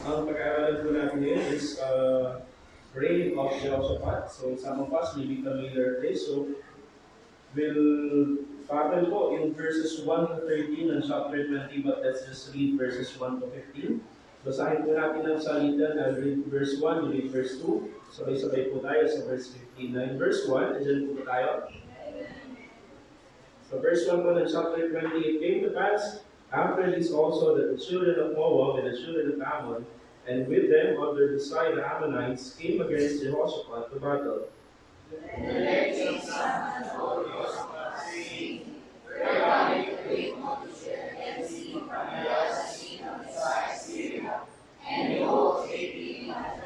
Ang pag-aaralan po natin ngayon is reign of Jehoshaphat. So some of us may be familiar with this. So we'll battle po in verses 1 to 13 and chapter 20, but let's just read verses 1 to 15. Basahin po natin ang salita. I'll read verse 1, you read verse 2. Sabay-sabay po tayo sa verse 15. Na in verse 1, andyan po tayo. So verse 1 po ng chapter 20, it came to pass after this also that the children of Moab and the children of Ammon, and with them other beside the Ammonites, came against Jehoshaphat to battle. And there came some and told Jehoshaphat, saying, whereby you great multitude against thee from the other sea of the side Syria, and behold, they be not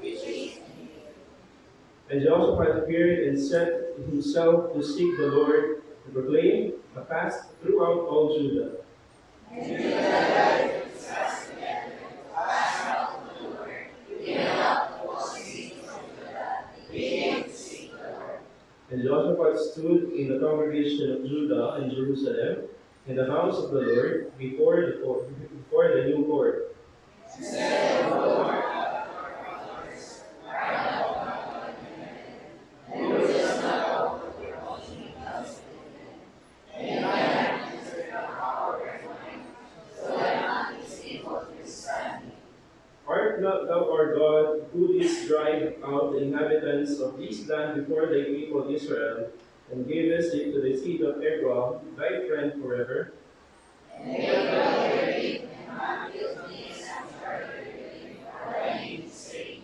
which is in you. And Jehoshaphat feared and set himself to seek the Lord, to proclaim a fast throughout all Judah. And Judah gathered themselves together to ask out the Lord, giving up the cities of Judah, beginning to seek the Lord. And Jehoshaphat stood in the congregation of Judah and Jerusalem, in the house of the Lord, before the new court. And said, O Lord, art not thou our God, who didst drive out the inhabitants of this land before thy people Israel, and gavest it to the seed of Abraham, thy friend forever? And Abraham believed, and not guilty, and for thy name's sake.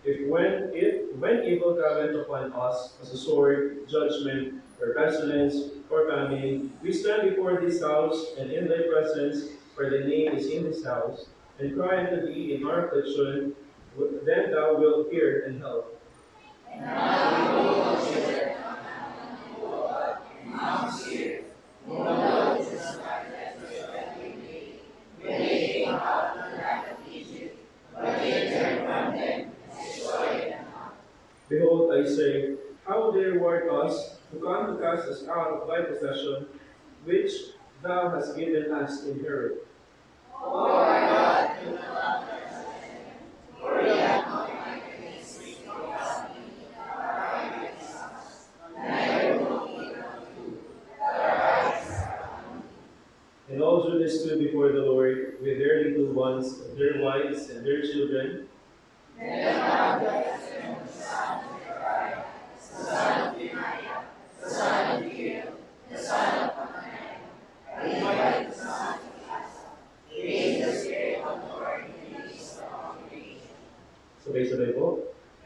If when evil cometh upon us as a sword, judgment, or pestilence, or famine, we stand before this house, and in thy presence, for thy name is in this house, and cry unto thee in our affliction, then thou wilt hear and help. And now we will consider Mount Seir, whom the Lord is that we made, when they came out of the land of Egypt, but they turned from them and destroyed them not. Behold, I say, how dare ward us to come to cast us out of thy possession, which thou hast given us to inherit? O our God, do not love us, for we have not light against thee, nor hast thee our against us, neither will we not do, but our eyes are on thee. And all Judah stood before the Lord with their little ones, their wives, and their children. Then thou blessed them, the son of Zechariah, the son of Benaiah, the son of Gil, the son of Hananiah, the son of raise the Spirit of the Lord in the midst of the congregation. Sabay-sabay po.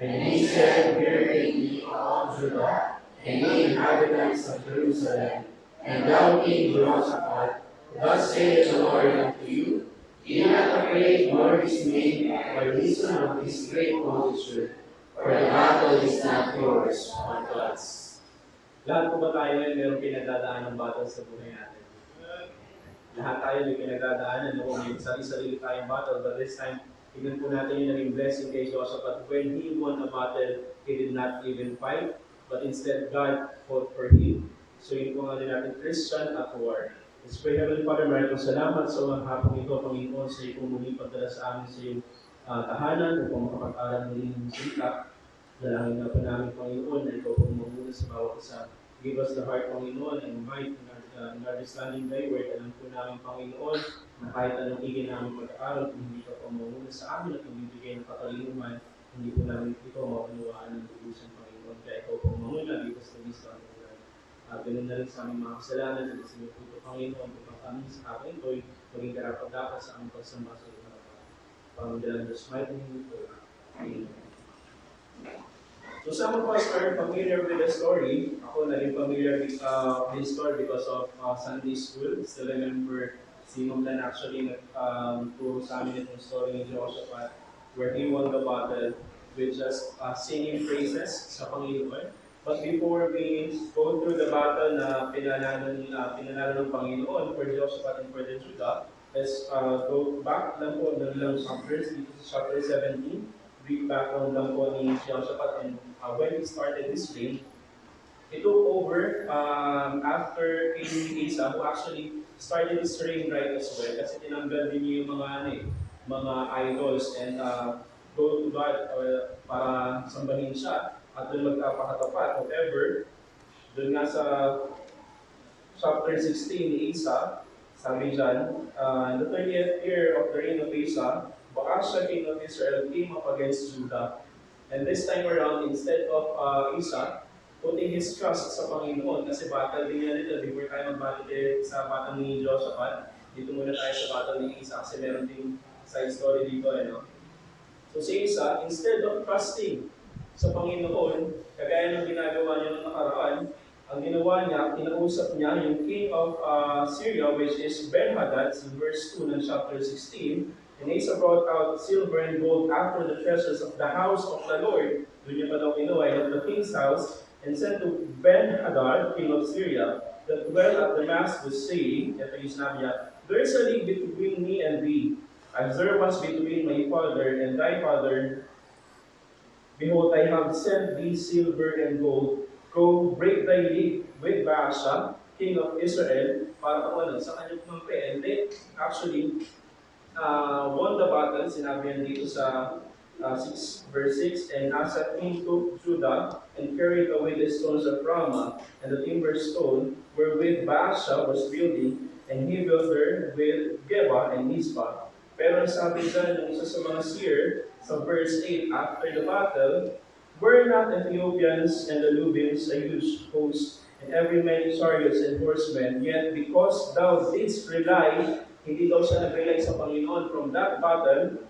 And he said, hear ye all Judah, and ye inhabitants of Jerusalem, and thou King Jehoshaphat, thus saith the Lord unto you, be not afraid nor dismayed by reason of this great multitude, for the battle is not yours, but God's. Lahat po ba tayo ngayon mayroong pinagdadaan ng battle sa buhay natin? Lahat tayo may pinagdadaanan noong may sarili-sarili tayong battle, but this time, tignan po natin yung naging blessing kay Jehoshaphat. When he won a battle, he did not even fight, but instead God fought for him. So yun po nga din natin, Christian at war. Let's pray. Heavenly Father, maraming salamat sa mga hapong ito, Panginoon, sa iyong muli pagdala sa amin sa iyong tahanan, upang makapag-aral muli ng salita. Dalangin na po namin, Panginoon, na ikaw pong mamuna sa bawat isa. Give us the heart, Panginoon, and might in understanding thy word. Alam po namin, Panginoon, na kahit anong higin namin pag-aaral, kung hindi ka po mamuna sa amin at magbibigay ng katalinuman, hindi po namin ito maunawaan ng lubusan, Panginoon. Kaya ikaw po mamuna, give us the wisdom. Ganun na rin sa aming mga kasalanan at sa iyo po, Panginoon, upang kami sa hapon ito'y maging karapat-dapat sa aming pagsamba sa iyo. Panginoon, just mighty name po. Amen. So some of us are familiar with the story. Ako naging familiar with this story because of Sunday school. Still remember si Mom Dan actually nagturo sa amin itong story ni Jehoshaphat where he won the battle with just singing praises sa Panginoon. But before we go through the battle na pinanalo ng Panginoon for Jehoshaphat and for the Judah, let's go back lang po ng ilang chapters. Dito sa chapter 17. Brief background lang po ni Jehoshaphat and when he started his reign, he took over after King Asa, who actually started his reign right as well kasi tinanggal din niya yung mga mga idols and go to God para sambahin siya at doon magkapakatapat. However, doon nga sa chapter 16 ni Isa, sabi dyan, in the 30th year of the reign of Asa, Baasha, king of Israel, came up against Judah. And this time around, instead of Isa, putting his trust sa Panginoon, kasi battle din yan dito, before tayo mag-battle sa battle ni Joshaphat, dito muna tayo sa battle ni Isa, kasi meron din side story dito, no? So si Isa, instead of trusting sa Panginoon, kagaya ng ginagawa niya noong nakaraan, ang ginawa niya, kinausap niya yung king of Syria, which is Ben-Hadad, in verse 2 ng chapter 16. And Asa brought out silver and gold after the treasures of the house of the Lord. Doon niya pa daw kinuha of the king's house, and sent to Ben-Hadad, king of Syria, that dwelt at Damascus, saying, ito yung sinabi niya, there is a league between me and thee, as there was between my father and thy father. Behold, I have sent thee silver and gold. Go break thy league with Baasha, king of Israel, para ano, sa kanyang kumampi. And they actually won the battle, sinabi yan dito sa 6, verse 6, and Asa king took Judah and carried away the stones of Ramah and the timber stone wherewith Baasha was building, and he built her with Geba and Mizpah. Pero sabi dyan ng isa sa mga seer, sa verse 8, after the battle, were not Ethiopians and the Lubims a huge host, and every many chariots and horsemen, yet because thou didst rely, hindi daw siya nag-rely sa Panginoon from that battle,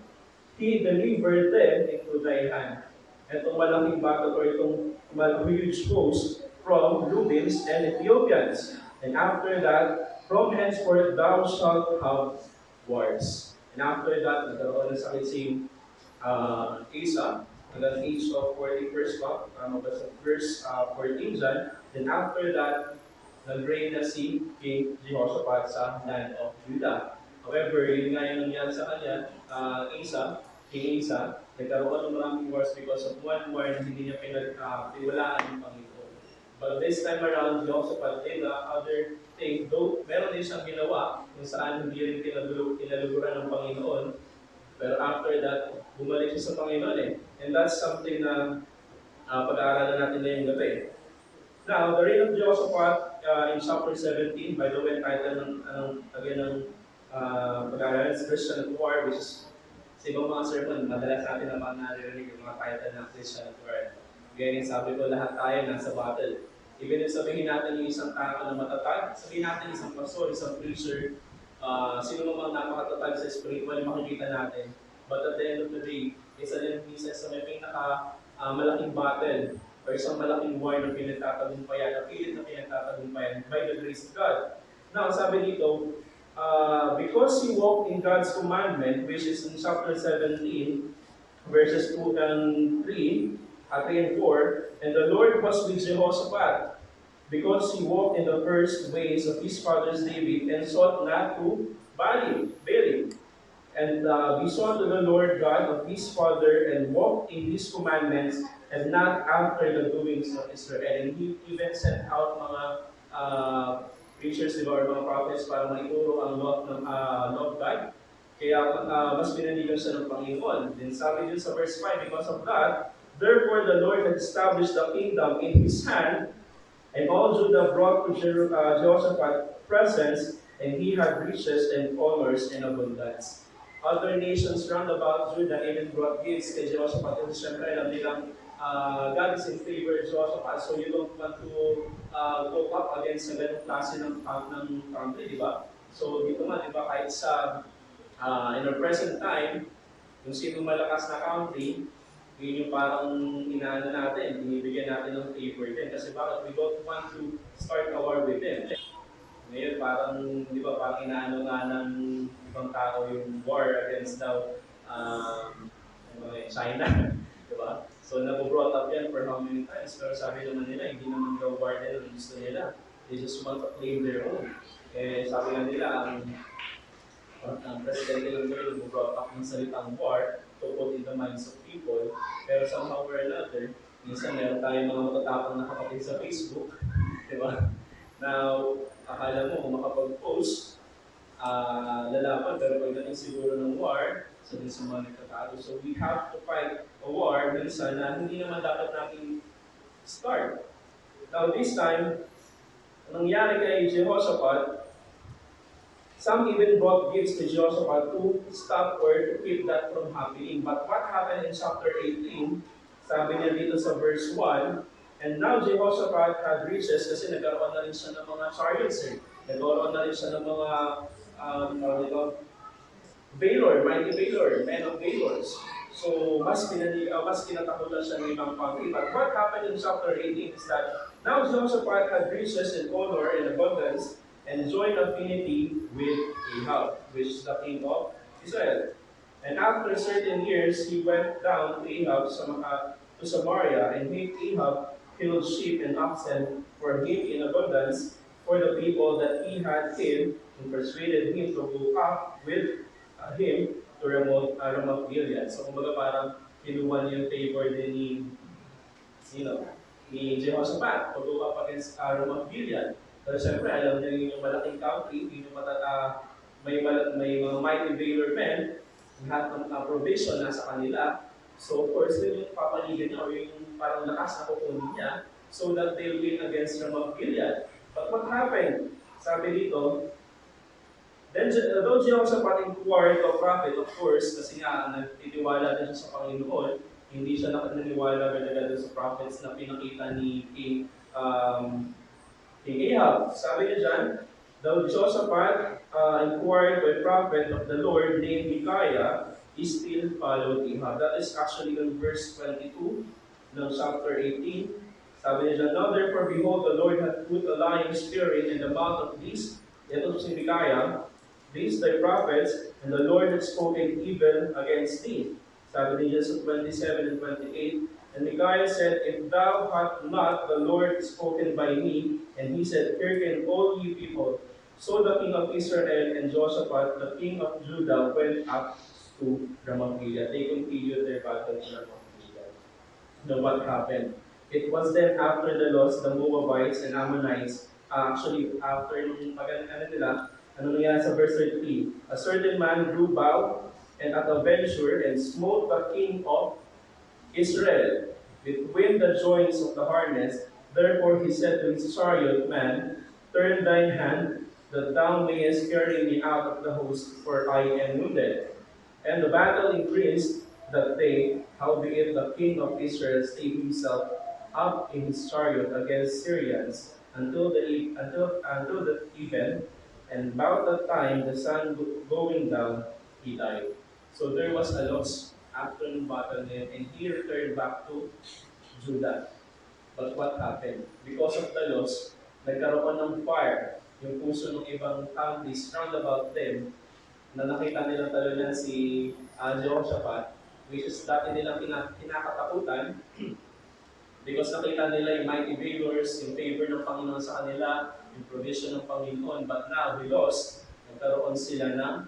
He delivered them into thy hand. Itong malaking battle or itong huge host from Lubims and Ethiopians. And after that, from henceforth thou shalt have wars. And after that, nagkaroon ng sakit si Asa, hanggang age of 40 first pa, sa verse 14 dyan. Then after that, nag-reign na si King Jehoshaphat sa land of Judah. However, yun nga yung nangyari sa kanya, King Asa, nagkaroon ng maraming wars because of one war na hindi niya pinagtiwalaan ng Panginoon. But this time around, Jehoshaphat did the other thing, though meron din siyang ginawa kung saan hindi rin kinaluguran ng Panginoon. Pero after that, bumalik siya sa Panginoon eh. And that's something na pag-aaralan natin ngayong gabi. Now, the reign of Jehoshaphat in chapter 17, by the way, title ng pag-aaralan is Christian at War, which is sa ibang mga sermon, madalas natin naman naririnig yung mga title ng Christian at War. Gaya sabi ko, lahat tayo nasa battle. Even if sabihin natin yung isang tao na matatag, sabihin natin isang pastor, isang preacher, sino mang napakatatag sa spiritual makikita natin. But at the end of the day, isa din sa may malaking battle or isang malaking war na pinagtatagumpayan, na pilit na pinagtatagumpayan by the grace of God. Now, sabi dito, because he walked in God's commandment, which is in chapter 17, verses 2 and 3, 3 and 4, and the Lord was with Jehoshaphat, because he walked in the first ways of his father's David, and sought not to Baal, and besought to the Lord God of his father, and walked in his commandments, and not after the doings of Israel. And he even sent out mga preachers, or mga prophets para maituro ang law of God. Kaya mas pinanigan siya ng Panginoon. Then sabi din sa verse 5, because of that, therefore the Lord had established the kingdom in his hand, and all Judah brought to Jehoshaphat presents, and he had riches and honors and abundance. Other nations round about Judah even brought gifts kay Jehoshaphat. And siyempre, alam nilang God is in favor of Jehoshaphat, so you don't want to go up against sa ganong klase ng country, di ba? So dito nga, di ba, kahit sa in our present time, yung sino malakas na country, yun yung parang inaano natin, binibigyan natin ng favor din. Kasi bakit? We don't want to start a war with them. Ngayon, parang, di ba, parang inaano nga ng ibang tao yung war against daw China. Di ba? So, nabobrought up yan for how many times? Pero sabi naman nila, hindi naman daw war nila ang gusto nila. They just want to claim their own. Eh, sabi nga nila, ang presidente ng world nabobrought up ng salitang war to put in the minds of people. Pero somehow or another, minsan meron tayong mga matatapang na kapatid sa Facebook. Di ba? Now, akala mo kung makapag-post, lalaban, pero pagdating siguro ng war, sa din sa mga nagtatalo. So we have to fight a war minsan na hindi naman dapat natin start. Now this time, anong nangyari kay Jehoshaphat, some even brought gifts to Jehoshaphat to stop or to keep that from happening. But what happened in chapter 18, sabi niya dito sa verse 1, and now Jehoshaphat had riches kasi nagkaroon na rin siya ng mga chariots. Nagkaroon na rin siya ng mga valor, mighty valor, men of valors. So, mas kinatakutan siya ng ibang pamilya. But what happened in chapter 18 is that now Jehoshaphat had riches and honor and abundance and joined affinity with Ahab, which is the king of Israel. And after certain years, he went down to Ahab to Samaria and made Ahab killed sheep and oxen for him in abundance for the people that he had killed, and persuaded him to go up with him to Ramoth Gilead. So kumbaga parang kinuha niya yung favor din ni Jehoshaphat to go up against Ramoth Gilead. Pero siyempre, alam niyo yung malaking country, may mga mighty valor men, lahat ng provision nasa kanila. So of course, yun yung papaligan niya or yung parang lakas na kukunin niya so that they'll win against Ramoth Gilead. But what happened? Sabi dito, then though Jehoshaphat inquired the prophet, of course, kasi nga nagtitiwala din siya sa Panginoon, hindi siya naniniwala talaga sa prophets na pinakita ni King Ahab. Sabi niya dyan, though Jehoshaphat inquired by prophet of the Lord named Micaiah, he still followed Ahab. That is actually in verse 22 ng chapter 18. Sabi niya dyan, now therefore behold, the Lord hath put a lying spirit in the mouth of these, ito si Micaiah, these thy prophets, and the Lord had spoken evil against thee. Sabi niya sa 27 and 28, and Micaiah said, if thou hast not the Lord spoken by me, and he said, hearken all ye people. So the king of Israel and Jehoshaphat, the king of Judah, went up to Ramoth Gilead. They continued their battle in Ramoth Gilead. Now what happened? It was then after the loss, the Moabites and Ammonites, actually after nung nila, ano nangyari sa verse 33? A certain man grew bow and at a venture and smote the king of Israel between the joints of the harness. Therefore he said to his chariot man, turn thine hand, that thou mayest carry me out of the host, for I am wounded. And the battle increased that day, howbeit the king of Israel stayed himself up in his chariot against Syrians until the even, and about that time the sun going down, he died. So there was a loss after the battle then, and he returned back to Judah. But what happened? Because of the loss, nagkaroon ng fire yung puso ng ibang countries round about them na nakita nilang talunan si Jehoshaphat, which is dati nilang kinakatakutan because nakita nila yung mighty valors, yung favor ng Panginoon sa kanila, yung provision ng Panginoon. But now, we lost. Nagkaroon sila ng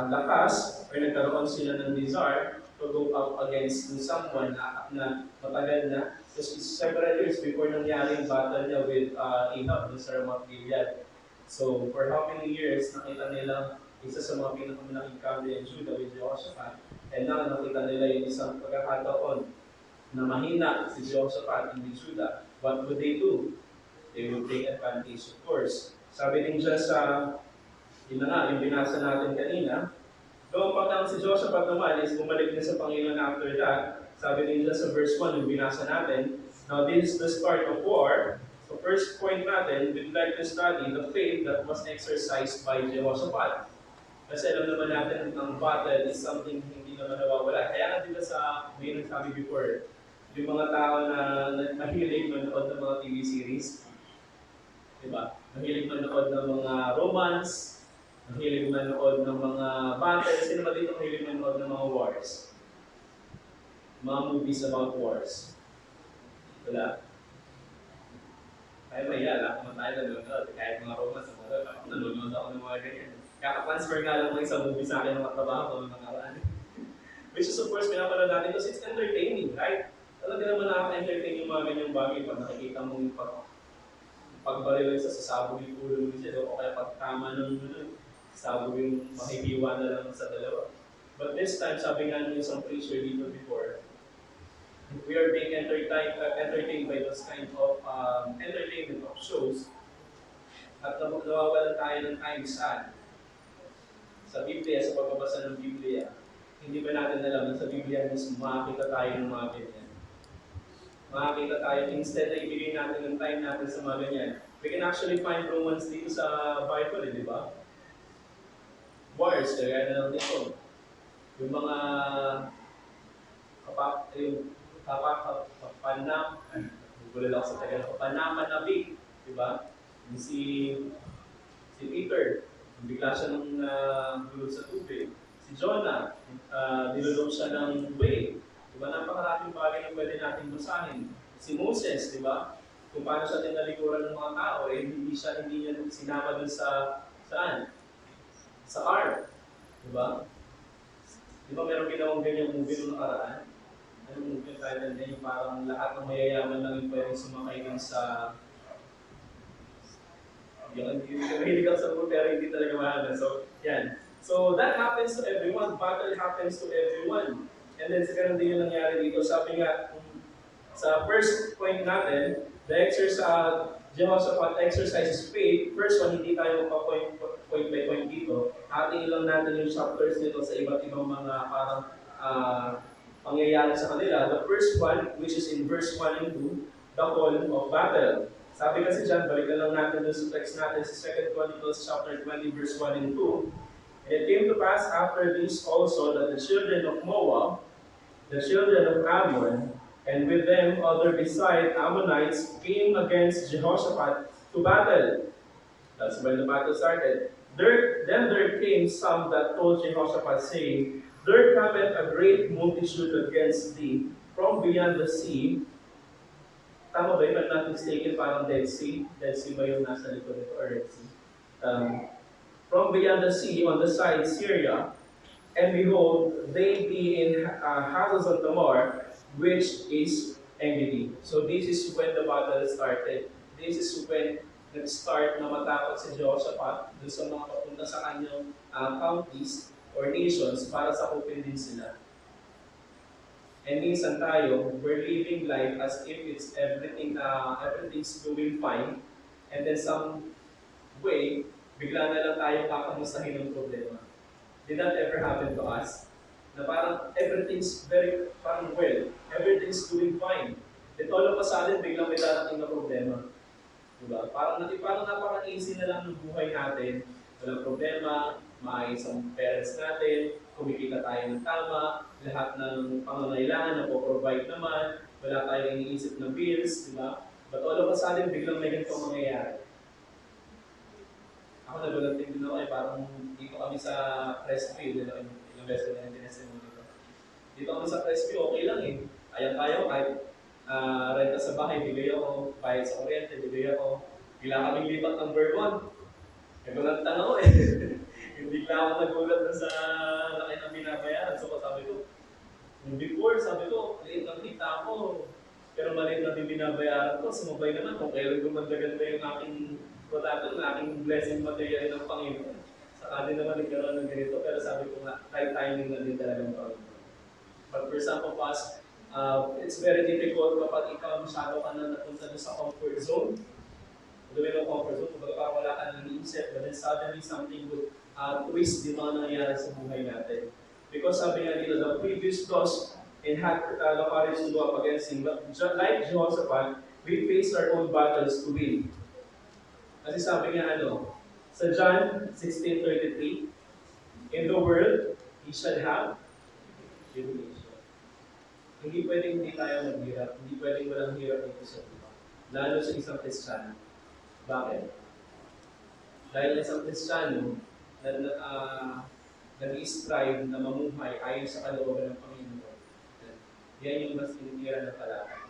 lakas or nagkaroon sila ng desire to go up against someone na matagal na. Kasi several years before nangyari yung battle niya with Ahab sa Ramoth Gilead. So, for how many years, nakita nila isa sa mga pinakamalaking country in Judah with Jehoshaphat. And now, nakita nila yung isang pagkakataon na mahina si Jehoshaphat in Judah. What would they do? They would take advantage, of course. Sabi din siya sa, yun na nga, yung binasa natin kanina, doon pagkang si Jehoshaphat naman is bumalik din sa Panginoon after that. Sabi din siya sa verse 1, yung binasa natin, now this is the start of war. So first point natin, we'd like to study the faith that was exercised by Jehoshaphat. Kasi alam naman natin ang battle is something hindi naman nawawala. Kaya nga diba sa, may nagsabi before, yung mga tao na mahilig manood ng mga TV series, diba? Mahilig manood ng mga romance, mahilig manood ng mga battles. Sino ba dito mahilig manood ng mga wars? Mga movies about wars. Wala? Kaya ba yan? Ako man tayo nanonood. Kahit mga romance, nanonood ako ng mga ganyan. Kaka-transfer nga lang ng isang movie sa akin ng trabaho ko ng nakaraan. Which is of course, pinapanood natin because it's entertaining, right? Talaga naman nakaka-entertain yung mga ganyang bagay pag nakikita mo yung pagbarilan sa sasabog yung ulo mo siya o kaya pagtama ng sabog yung mahihiwa na lang sa dalawa. But this time, sabi nga ng isang preacher dito before, we are being entertained by those kind of entertainment of shows at nawawalan tayo ng time sa Biblia, sa pagbabasa ng Biblia. Hindi ba natin alam na sa Biblia mismo makakita tayo ng mga ganyan? Makakita tayo, instead na ibigay natin ng time natin sa mga ganyan. We can actually find Romans dito sa Bible, di ba? Wars, kaya na lang dito. Yung mga kapanamanabi, di ba? Yung si Peter, bigla siya nung gulog sa tubig. Si Jonah, nilulog siya ng whale. Di ba? Napakaraming bagay na pwede natin basahin. Si Moses, di ba? Kung paano siya tinalikuran ng mga tao, hindi niya sinama dun saan? Sa ark. Di ba? Di ba meron ginawang ganyang movie nung nakaraan? Anong movie tayo na yung parang lahat ng mayayaman lang yung pwedeng sumakay dun sa yung mahilig ako sa movie pero hindi talaga mahal. So, yan. So, that happens to everyone. Battle happens to everyone. And then, sa ganun din yung nangyari dito. Sabi nga, sa first point natin, Jehoshaphat exercises faith. First one, hindi tayo point by point dito. Ating lang natin yung chapters nito sa iba't ibang mga parang pangyayari sa kanila. The first one, which is in verse 1 and 2, the call of battle. Sabi kasi dyan, balikan lang natin dun sa text natin sa 2 Chronicles chapter 20, verse 1 and 2. And it came to pass after this also that the children of Moab, the children of Ammon, and with them other beside Ammonites came against Jehoshaphat to battle. That's when the battle started. Then there came some that told Jehoshaphat, saying, There cometh a great multitude against thee from beyond the sea. Tama ba yun? I'm not mistaken, parang Dead Sea. Dead Sea ba yung nasa likod nito? Or Red Sea? From beyond the sea, on the side, Syria, and behold, they be in houses of Tamar, which is Engedi. So this is when the battle started. This is when nag-start na matakot si Jehoshaphat doon sa mga papunta sa kanyang counties or nations para sakupin din sila. And minsan tayo, we're living life as if it's everything's going fine, and then some way, bigla na lang tayo kakamustahin ng problema. Did that ever happen to us? Na parang everything's parang well, everything's doing fine. Then all of a sudden, biglang may darating na problema. Diba? Parang napaka-easy na lang ng buhay natin. Walang problema, maayos ang parents natin, kumikita tayo ng tama, lahat ng pangangailangan na po-provide naman, wala tayong iniisip ng bills, di ba? But all of a sudden, biglang may ganito mangyayari. Ako nagulat din ako parang dito kami sa Crestview, ilang beses na yung tinestimony dito. Dito kami sa Crestview, okay lang eh. Ayan tayo, kahit renta sa bahay, bigay ako, bayad sa kuryente, bigay ako. Bigla kaming lipat ng Vermont. Nagulat ako eh. Hindi lang ako nagulat sa laki ng binabayaran. So sabi ko, before, sabi ko, maliit ang kita ko. Pero maliit na din binabayaran ko. Sumabay naman kung kailan gumanda-ganda yung aking product, yung aking blessing material ng Panginoon. Saka din naman nagkaroon ng ganito. Pero sabi ko nga, right timing na din talaga ng Panginoon. But for some of us, it's very difficult kapag ikaw masyado ka na napunta sa comfort zone. Doon yung comfort zone, kumbaga parang wala ka nang iisip, but then suddenly something would twist yung mga nangyayari sa buhay natin. Because sabi nga dito, the previous laws and had the courage to go up against him, but like Jehoshaphat, we face our own battles to win. Kasi sabi nga sa John 16:33, in the world, he shall have tribulation. Hindi pwedeng hindi tayo maghirap, hindi pwedeng walang hirap dito sa iba. Lalo sa isang Kristiyano. Bakit? Dahil isang Kristiyano nag-strive na mamuhay ayon sa kalooban ng Panginoon. Yan yung mas tinitira ng talata.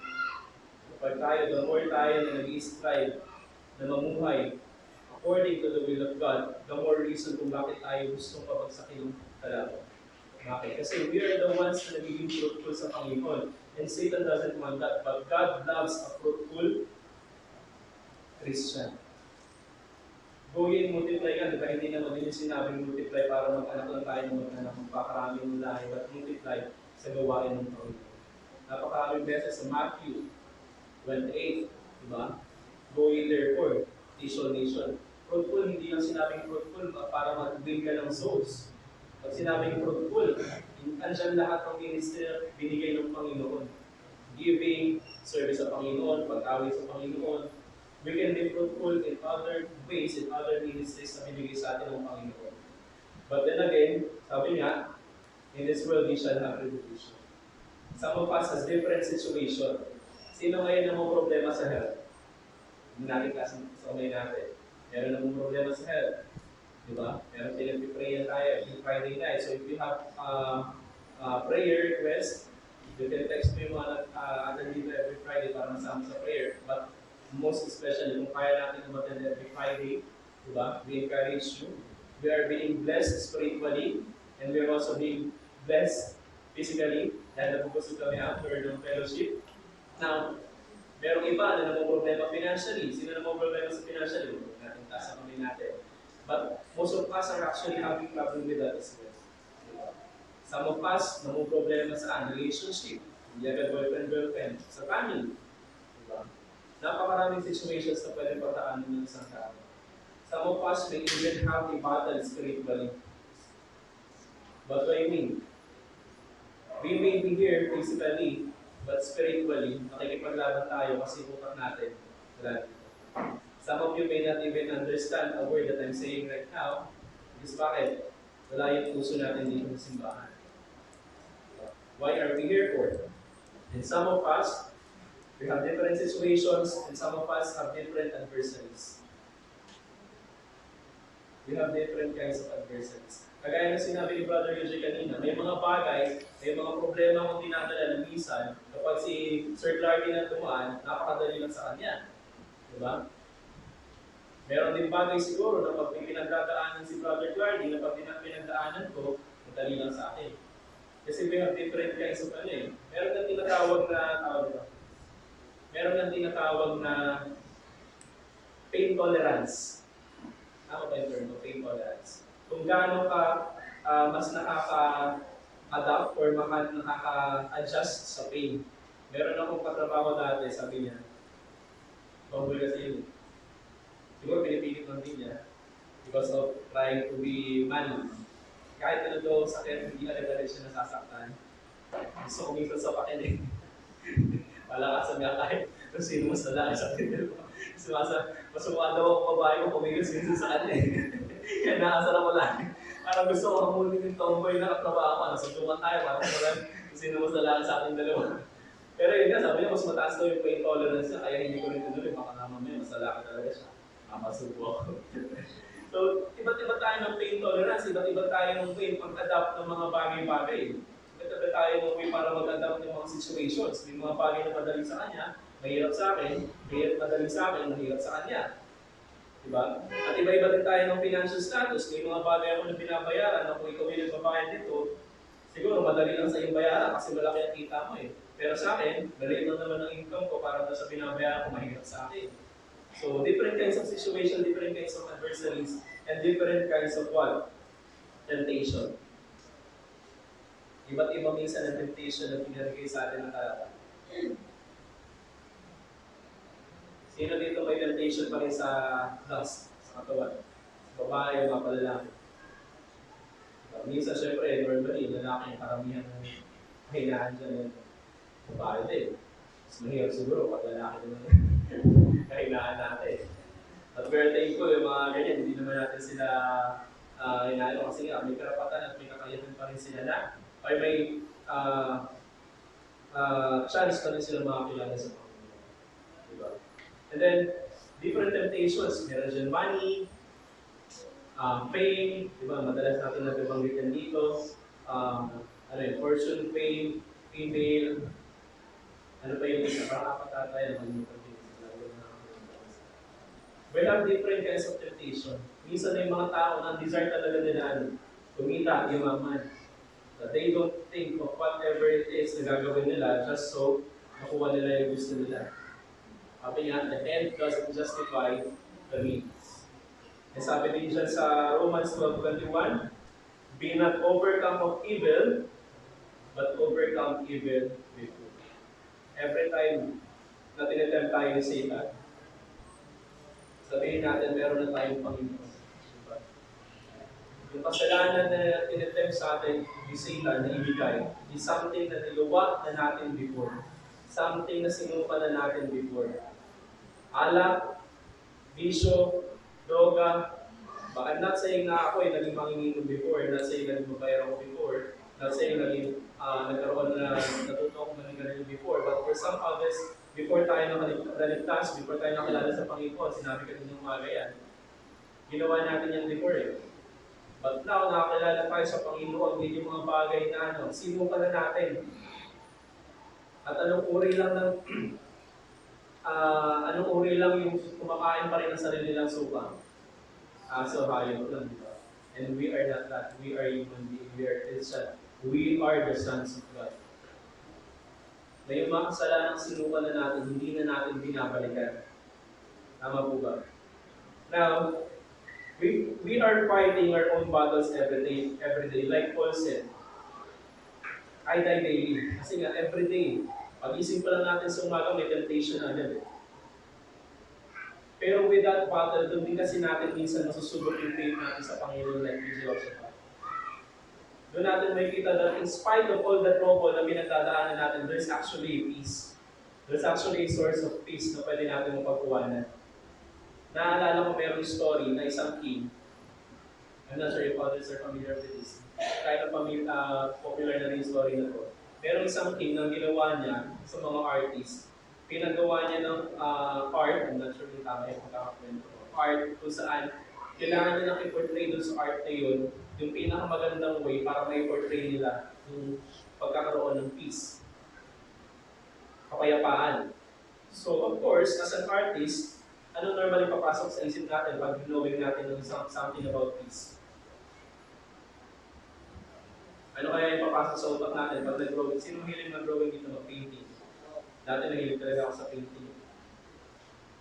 Kapag tayo, the more tayo na nag-strive na mamuhay according to the will of God, the more reason kung bakit tayo gustong pabagsakin ng talata. Bakit? Kasi we are the ones na nagiging fruitful sa Panginoon. And Satan doesn't want that, but God loves a fruitful Christian. go in, multiply ka, di ba? Hindi naman din yung sinabing multiply para mag-anak lang tayo ng mag-anak, magpakarami ng lahi, but multiply sa gawain ng Panginoon. Napakaraming beses sa Matthew 28, di ba? Go ye therefore, teach all nation. Fruitful, hindi lang sinabing fruitful para mag-bring ka ng souls. Pag sinabing fruitful, andyan lahat ng ministry binigay ng Panginoon. Giving, service sa Panginoon, pag-awit sa Panginoon. We can be fruitful in other ways, in other ministries na binigay sa atin ng Panginoon. But then again, sabi niya, in this world we shall have tribulation. Some of us has different situation. Sino ngayon na may problema sa health? Hindi natin kasama natin. Meron namang problema sa health. Diba? Meron pinag-prayer tayo every Friday night. So if you have prayer request, you can text me mga other dito every Friday para masama sa prayer. But most especially, kung kaya natin umattend every Friday, diba? We encourage you. We are being blessed spiritually, and we are also being blessed physically, dahil napupusog kami after ng fellowship. Now, merong iba na namang problema financially. Sino namang problema sa financially? Natin tasa kami natin. But most of us are actually having problem with that as well. Diba? Some of us namang problema sa relationship. Hindi agad boyfriend-girlfriend. Sa family. Diba? Napakaraming situations na pwede pataanin ng isang tao. Some of us may even have a battle spiritually. But what do I mean? We may be here physically, but spiritually, nakikipaglaban tayo kasi utak natin. Some of you may not even understand a word that I'm saying right now. Because bakit? Wala yung puso natin dito sa simbahan. Why are we here for? And some of us, we have different situations, and some of us have different adversaries. We have different kinds of adversaries. Kagaya na sinabi ni Brother Yuji kanina, may mga bagay, may mga problema kung dinadala ng minsan, kapag si Sir Clarky na tumaan, napakadali lang sa kanya. Diba? Meron din bagay siguro na pag may pinagdadaanan si Brother Clarky, na pag pinagdaanan ko, madali lang sa akin. Kasi we have different kinds of Meron nang tinatawag na pain tolerance. Ano ba yung term of pain tolerance? Kung gaano ka mas nakaka-adapt or nakaka-adjust sa pain. Meron akong katrabaho dati, sabi niya, bawal kasi yun. Siguro pinipilit lang din niya because of trying to be manly. Kahit ano daw sakit, hindi agad siya nasasaktan. Gusto ko minsan sa pakinig. Wala ka sa mga kahit kung sino mas nalaki sa akin. Masumukha daw ako babae ko kumigas minsan sa kanya. Kaya nakasara ko lang. Parang gusto ko hamunin yung tomboy na katrabaho ko. Nasundukan tayo para kung sino mas nalaki sa akin dalawa. Pero yun nga, sabi niya, mas mataas daw yung pain tolerance niya. Kaya hindi ko rin tinuloy. Baka naman may mas nalaki talaga siya. Mapasubo ako. So, iba't-iba tayo ng pain tolerance. Iba't-iba tayo ng pain pag-adapt ng mga bagay-bagay. Iba't-iba tayo ng way para mag-adapt ng mga situations. May mga bagay na madali sa kanya, mahirap sa akin. Mahirap madali sa akin, mahirap sa kanya. Diba? At iba-iba din tayo ng financial status. May mga bagay ako na binabayaran na kung ikaw yung nagbabayad dito, siguro madali lang sa iyong bayaran kasi malaki ang kita mo eh. Pero sa akin, maliit lang naman ang income ko para sa binabayaran ko, mahirap sa akin. So, different kinds of situation, different kinds of adversaries, and different kinds of what? Temptation. Iba't ibang minsan ang temptation na pinarigay sa atin ng karatan. Sino dito may temptation pa rin sa lust, sa katawan? Sa babae, mga palalaki. Minsan, syempre, normally, lalaki yung karamihan ng kahinaan dyan ng babae din. Mas mahirap siguro pag lalaki naman kahinaan natin. At very thankful yung mga ganyan, hindi naman natin sila inaano kasi nga may karapatan at may kakayahan pa rin sila na ay may chance pa rin sila makakilala sa Panginoon. Diba? And then, different temptations. Meron dyan money, fame, diba? Madalas natin nagbabanggit yan dito. Fortune, fame, female, ano pa yung isa? Parang apat ata yan. We have different kinds of temptation. Minsan na yung mga tao na desire talaga nila kumita, yumaman. But they don't think of whatever it is na gagawin nila just so makuha nila yung gusto nila. Sabi nga, the end doesn't justify the means. E sabi din dyan sa Romans 12:21, be not overcome of evil, but overcome evil with good. Every time na tinitempt tayo ni Satan, sabihin natin meron na tayong Panginoon. Diba? Yung kasalanan na tinitempt sa atin ni Satan na ibigay is something na niluwag na natin before. Something na sinuka na natin before. Alak, bisyo, droga. But I'm not saying na ako ay naging manginginom before, I'm not saying na naging mabayar ako before, not saying naging nagkaroon na natuto akong manginginom before, but for some others, before tayo nakaligtas, before tayo nakilala sa Panginoon, sinabi ka din yung mga yan, ginawa natin yan before eh. But now, nakakilala tayo sa Panginoon, din yung mga bagay na sinuka na natin. At anong uri lang ng anong uri lang yung kumakain pa rin ng sarili lang suka? So hayop lang, di ba? And we are not that. We are human beings. We are Christian. We are the sons of God. Na yung mga kasalanang sinuka na natin, hindi na natin binabalikan. Tama po ba? Now, we are fighting our own battles every day. Like Paul said, I die daily. Kasi nga, every day, pag-isip pa lang natin sa umaga, may temptation na agad. Pero with that battle, doon din kasi natin minsan masusubok yung faith natin sa Panginoon like Jehoshaphat. Doon natin makikita that in spite of all the trouble na pinagdadaanan natin, there's actually peace. There's actually a source of peace na pwede natin mapagkuhanan. Naalala ko mayroong story na isang king. I'm not sure if others are familiar with this. Kahit popular na rin story na to. Merong isang king na ginawa niya sa mga artists. Pinagawa niya ng art, I'm not sure yung tama yung pagkakakwento, art kung saan kailangan niya nang i-portray dun sa art na yun, yung pinakamagandang way para may portray nila yung pagkakaroon ng peace, kapayapaan. So of course, as an artist, ano normally papasok sa isip natin pag knowing natin ng something about peace? Ano kaya yung papasok sa utak natin pag nag-drawing? Sino hiling mag-drawing dito mag-painting? Dati nahilig talaga ako sa painting.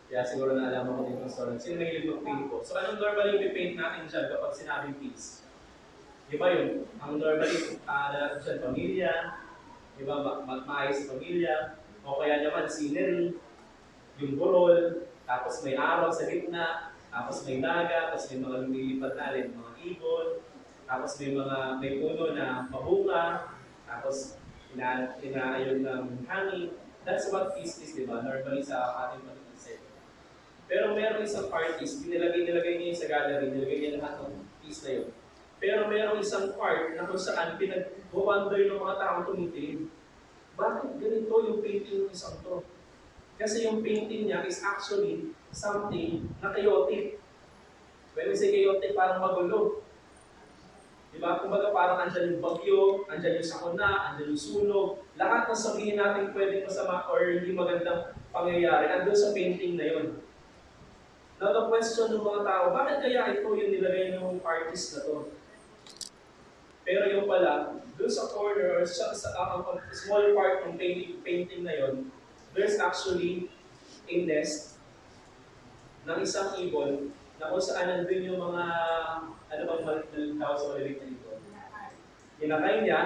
Kaya siguro naalaman ko dito ang story. Sino nahilig mag-paint po? So anong normally yung paint natin dyan kapag sinabing peace? Di ba yun? Ang normally natin dyan, pamilya, di ba, maayos sa pamilya, o kaya naman scenery, yung burol, tapos may araw sa gitna, tapos may dagat, tapos may mga lumilipad na rin, mga ibon, tapos may puno na mabunga, tapos inaayon ng hangin. That's what peace is, di ba? Normally sa ating pag-iisip. Pero meron isang artist, nilagay niya sa gallery, nilagay niya lahat ng peace na yun. Pero meron isang part na kung saan pinag-wonder ng mga taong tumitingin. Bakit ganito yung painting ng isang to? Kasi yung painting niya is actually something na chaotic. When we say chaotic, parang magulo. Diba? Kumbaga parang andyan yung bagyo, andyan yung sakuna, andyan yung sunog. Lahat ng sabihin natin pwedeng masama or hindi magandang pangyayari, andun sa painting na yun. Now the question ng mga tao, bakit kaya ito yung nilagay ng artist na to? Pero yung pala, doon sa corner or sa small part ng painting na yun, there's actually a nest ng isang ibon na kung saan nandun yung mga, ano bang malitaw sa malilit na ibon? Inakay niya,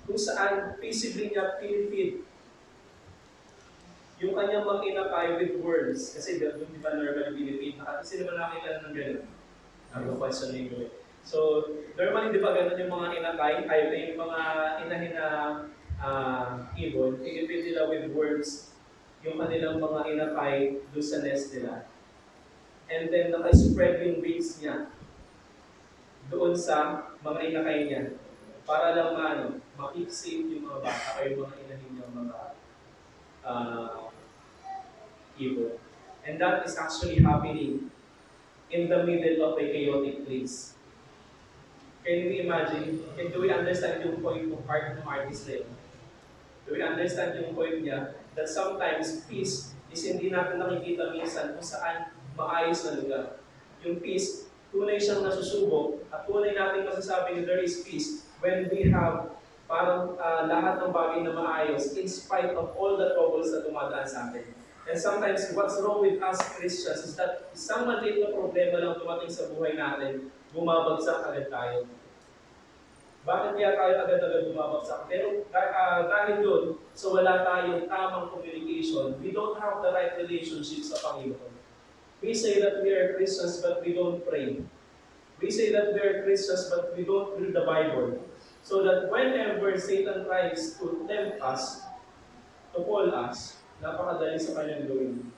kung saan visibly niya pinipid yung kanyang mga inakay with words. Kasi doon di ba normally pinipid? Sino ba nakakita ng gano'n? Ang question na So, normally di ba gano'n yung mga inakay? Ay, yung mga inahin na ibon, pinipid nila with words yung kanilang mga inakay doon sa nest nila. And then naka-spread yung wings niya doon sa mga inakay niya para lang ma-keep safe yung mga bata o yung mga inahin niya mga ibon. And that is actually happening in the middle of a chaotic place. Can you imagine? And do we understand yung point of art ng artist na yun? Do we understand yung point niya that sometimes peace is hindi natin nakikita minsan kung saan maayos na lugar. Yung peace, tunay siyang nasusubok at tunay natin masasabing there is peace when we have parang lahat ng bagay na maayos in spite of all the troubles na dumadaan sa atin. And sometimes, what's wrong with us Christians is that isang maliit na problema lang dumating sa buhay natin, bumabagsak agad tayo. Bakit kaya tayo agad-agad bumabagsak? Pero dahil doon, so wala tayong tamang communication, we don't have the right relationship sa Panginoon. We say that we are Christians but we don't pray. We say that we are Christians but we don't read the Bible. So that whenever Satan tries to tempt us, to call us, napakadali sa kanyang gawin.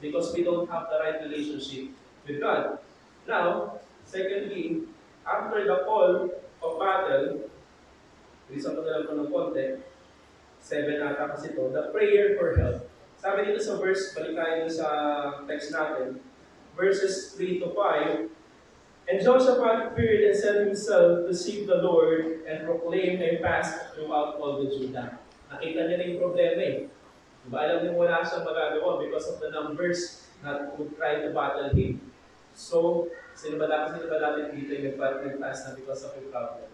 Because we don't have the right relationship with God. Now, secondly, after the call of battle, reason ko na lang ito ng konti, 7 ata kasi ito, the prayer for help. Sabi dito sa verse, balik tayo sa text natin, verses 3 to 5, and Jehoshaphat feared and set himself to seek the Lord and proclaim a fast throughout all the Judah. Nakita niya na yung problema eh. Diba alam niyo wala siyang magagawa because of the numbers that would try to battle him. So, sino ba dapat dito yung nag-fast na because of a problem?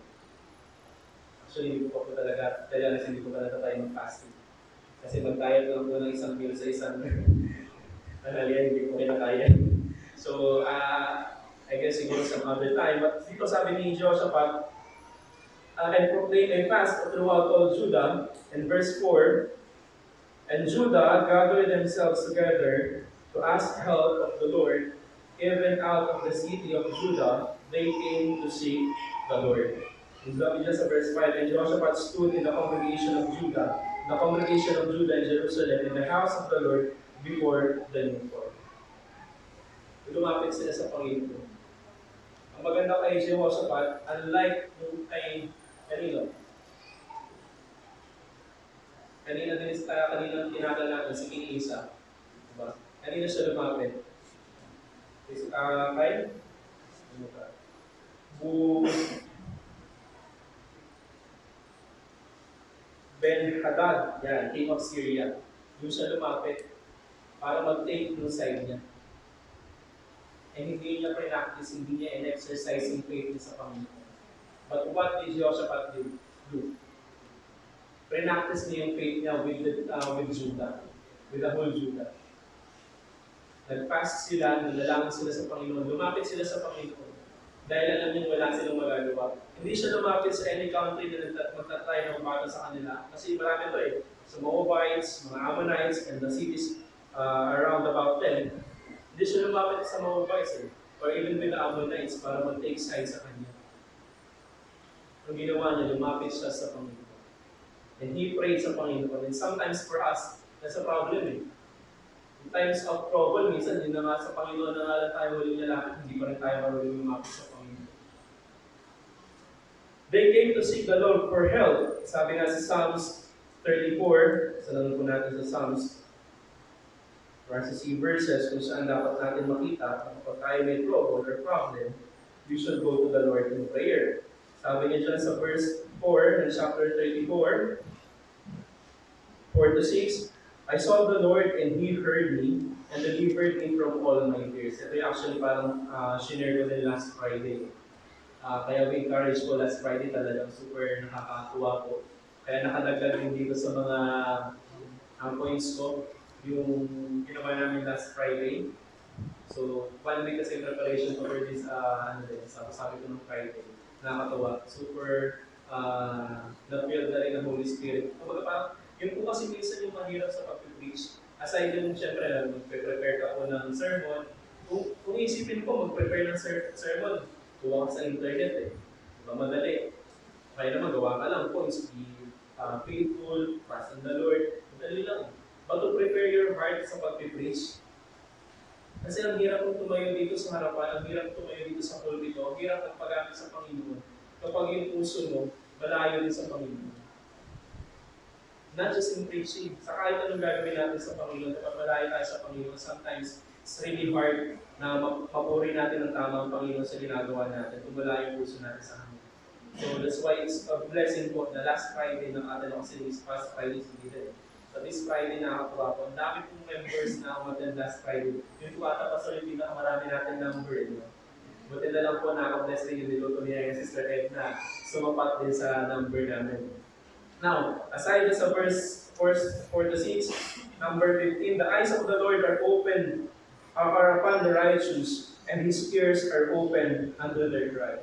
Actually, hindi ko pa talaga, kaya hindi ko talaga tayo mag-fasting. Kasi mag-diet lang po ng isang meal sa isang tanghalian, hindi ko kinakaya. So, I guess siguro some other time. But dito sabi ni Jehoshaphat, and proclaim a fast throughout all Judah. In verse 4, and Judah gathered themselves together to ask help of the Lord. Even out of the city of Judah, they came to seek the Lord. In just verse 5, and Jehoshaphat stood in the congregation of Judah, in Jerusalem, in the house of the Lord, before the new court. Lumapit sila sa Panginoon. Ang maganda kay Jehoshaphat, unlike nung kay kanino? Kanina tinagal natin si King Isa. Diba? Kanina siya lumapit. Kay? Ben-Hadad, yan, king of Syria. Doon siya lumapit para mag-take yung side niya. And hindi niya practice, hindi niya in-exercise yung faith niya sa Panginoon. But what did Jehoshaphat do? Practice niya yung faith niya with Judah, with the whole Judah. Nag-fast sila, nalalangin sila sa Panginoon, lumapit sila sa Panginoon. Dahil alam niyo wala silang magagawa. Hindi siya lumapit sa any country na magtatry ng battle sa kanila. Kasi marami ito eh. Sa Moabites, mga Ammonites, and the cities around about them. Hindi siya lumapit sa Moabites eh. Or even with the Ammonites para mag-take side sa kanya. Ang ginawa niya, lumapit siya sa Panginoon. And he prayed sa Panginoon. And sometimes for us, that's a problem eh. In times of trouble, minsan din na nga sa Panginoon na nga lang tayo huling lalapit, hindi pa rin tayo marunong lumapit sa Panginoon. They came to seek the Lord for help. Sabi nga sa Psalms 34, sa lang po natin sa Psalms, for us to see verses kung saan dapat natin makita kapag tayo may trouble or problem, we should go to the Lord in prayer. Sabi niya dyan sa verse 4 ng chapter 34, 4-6, I saw the Lord and He heard me and delivered me from all my fears. Ito yung actually parang shinare ko din last Friday. Kaya we encourage ko last Friday talagang super nakakatuwa po. Kaya nakadagdag din dito sa mga points ko yung ginawa namin last Friday. So, 1 week kasi preparation for this, sabi ko nung Friday. Nakakatuwa. Super na-feel na rin ng Holy Spirit. Kumbaga pa, yun po kasi minsan yung mahirap sa pag-preach. Aside yung siyempre, mag-prepare ka po ng sermon. Kung isipin ko, mag-prepare ng sermon, gawa ka sa internet eh. Diba madali? Kaya naman, gawa ka lang po, is be faithful, trust in the Lord. Madali lang. But to prepare your heart sa pag-preach, kasi ang hirap kong tumayo dito sa harapan, ang hirap tumayo dito sa pulpit, ang hirap magpagamit sa Panginoon. Kapag yung puso mo, malayo din sa Panginoon. Not just in preaching, sa kahit anong gagawin natin sa Panginoon, kapag malayo tayo sa Panginoon, sometimes it's really hard na mapuri natin ang tamang Panginoon sa ginagawa natin kung malayo yung puso natin sa Kanya. So that's why it's a blessing po na last Friday ng atin kasi this past Friday hindi din. So this Friday nakakatuwa po. Ang dami pong members na umattend last Friday. Yung tuwata pa sa yung pinakamarami natin number. Buti na lang po nakaka-bless rin yung niluto niya yung Sister Edna. Sumapat din sa number namin. Now, aside sa verse 4 to 6, number 15, the eyes of the Lord are open, are upon the righteous, and his ears are open unto their cry.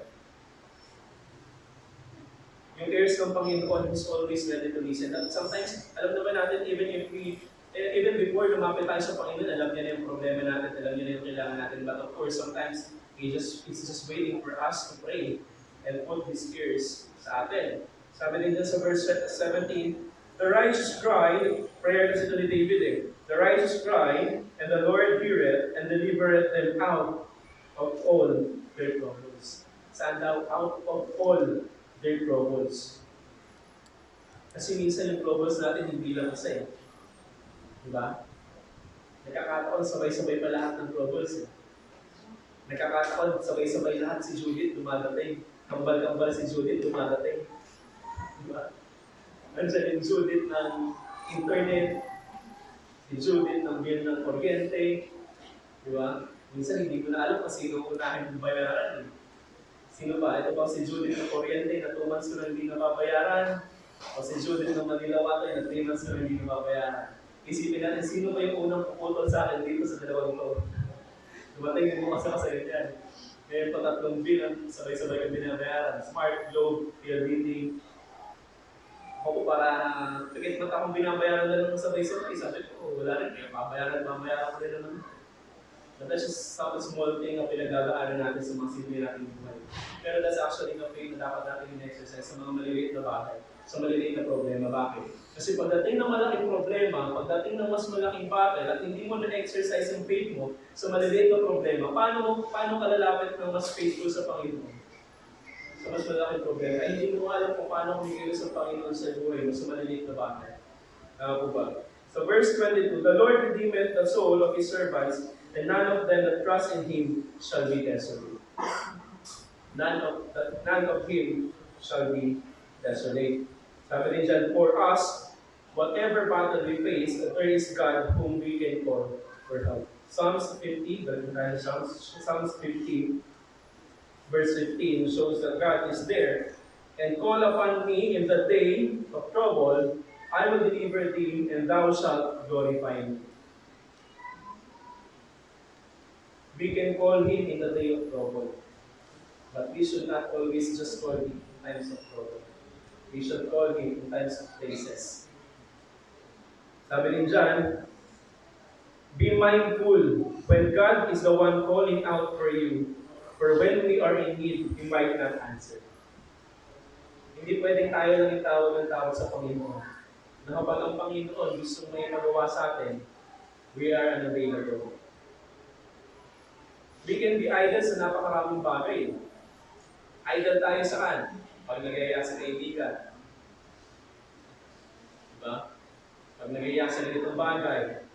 Yung ears ng Panginoon is always ready to listen. At sometimes, alam naman natin, even before lumapit tayo sa Panginoon, alam niya na yung problema natin, alam niya na yung kailangan natin. But of course, sometimes, He's just waiting for us to pray and put His ears sa atin. Sabi din dyan sa verse 17, the righteous cry, prayer kasi ito ni David eh, the righteous cry, and the Lord heareth, and delivereth them out of all their troubles. Saan daw? Out of all their troubles. Kasi minsan yung troubles natin hindi lang isa eh. Diba? Nagkakataon, sabay-sabay pa lahat ng troubles eh. Nagkakataon, sabay-sabay lahat si Judith dumadating. Kambal-kambal si Judith dumadating. Diba? Nandiyan yung Judith ng internet, si Judith ng bill ng kuryente. Diba? Minsan hindi ko na alam kung sino unahin yung bayaran eh. Sino ba? Ito ba si Judith ng kuryente na 2 months ko na hindi nababayaran? O si Judith ng Manila Water na 3 months ko na hindi nababayaran? Isipin natin, sino ba yung unang puputol sa akin dito sa dalawang to? Dumating din mo kasi kasalit yan. Ngayon pa 3 bill ang sabay-sabay kang binabayaran. Smart, Globe, PLDT. Ako para tikit ba't akong binabayaran na lang sabay-sabay? Sabi ko, wala rin. Kaya mabayaran ko rin naman. But that's just some small thing na pinagdadaanan natin sa mga simple nating buhay. Pero that's actually the faith na dapat natin in-exercise sa mga maliliit na bagay, sa maliliit na problema. Bakit? Kasi pagdating ng malaking problema, pagdating ng mas malaking battle, at hindi mo na-exercise yung faith mo sa maliliit na problema, paano ka lalapit ng mas faithful sa Panginoon? Sa mas malaking problema, ay hindi mo alam kung paano kumikilos sa Panginoon sa buhay mo sa maliliit na bagay. Po ba? So verse 22, the Lord redeemeth the soul of His servants, and none of them that trust in Him shall be desolate. None of him shall be desolate. Sabi din dyan, for us, whatever battle we face, there is God whom we can call for help. Psalms 50, Psalms 50, verse 15 shows that God is there. And call upon me in the day of trouble, I will deliver thee, and thou shalt glorify me. We can call Him in the day of trouble. But we should not always just call Him in times of trouble. We should call Him in times of crisis. Sabi din dyan, be mindful when God is the one calling out for you, for when we are in need, He might not answer. Hindi pwedeng tayo lang itawag ng tawag sa Panginoon. Na kapag ang Panginoon gusto may magawa sa atin, we are unavailable. We can be idle sa napakaraming bagay. Idle tayo saan? Pag nag-iaya sa kaibigan. Diba? Pag nag-iaya sa ganitong bagay.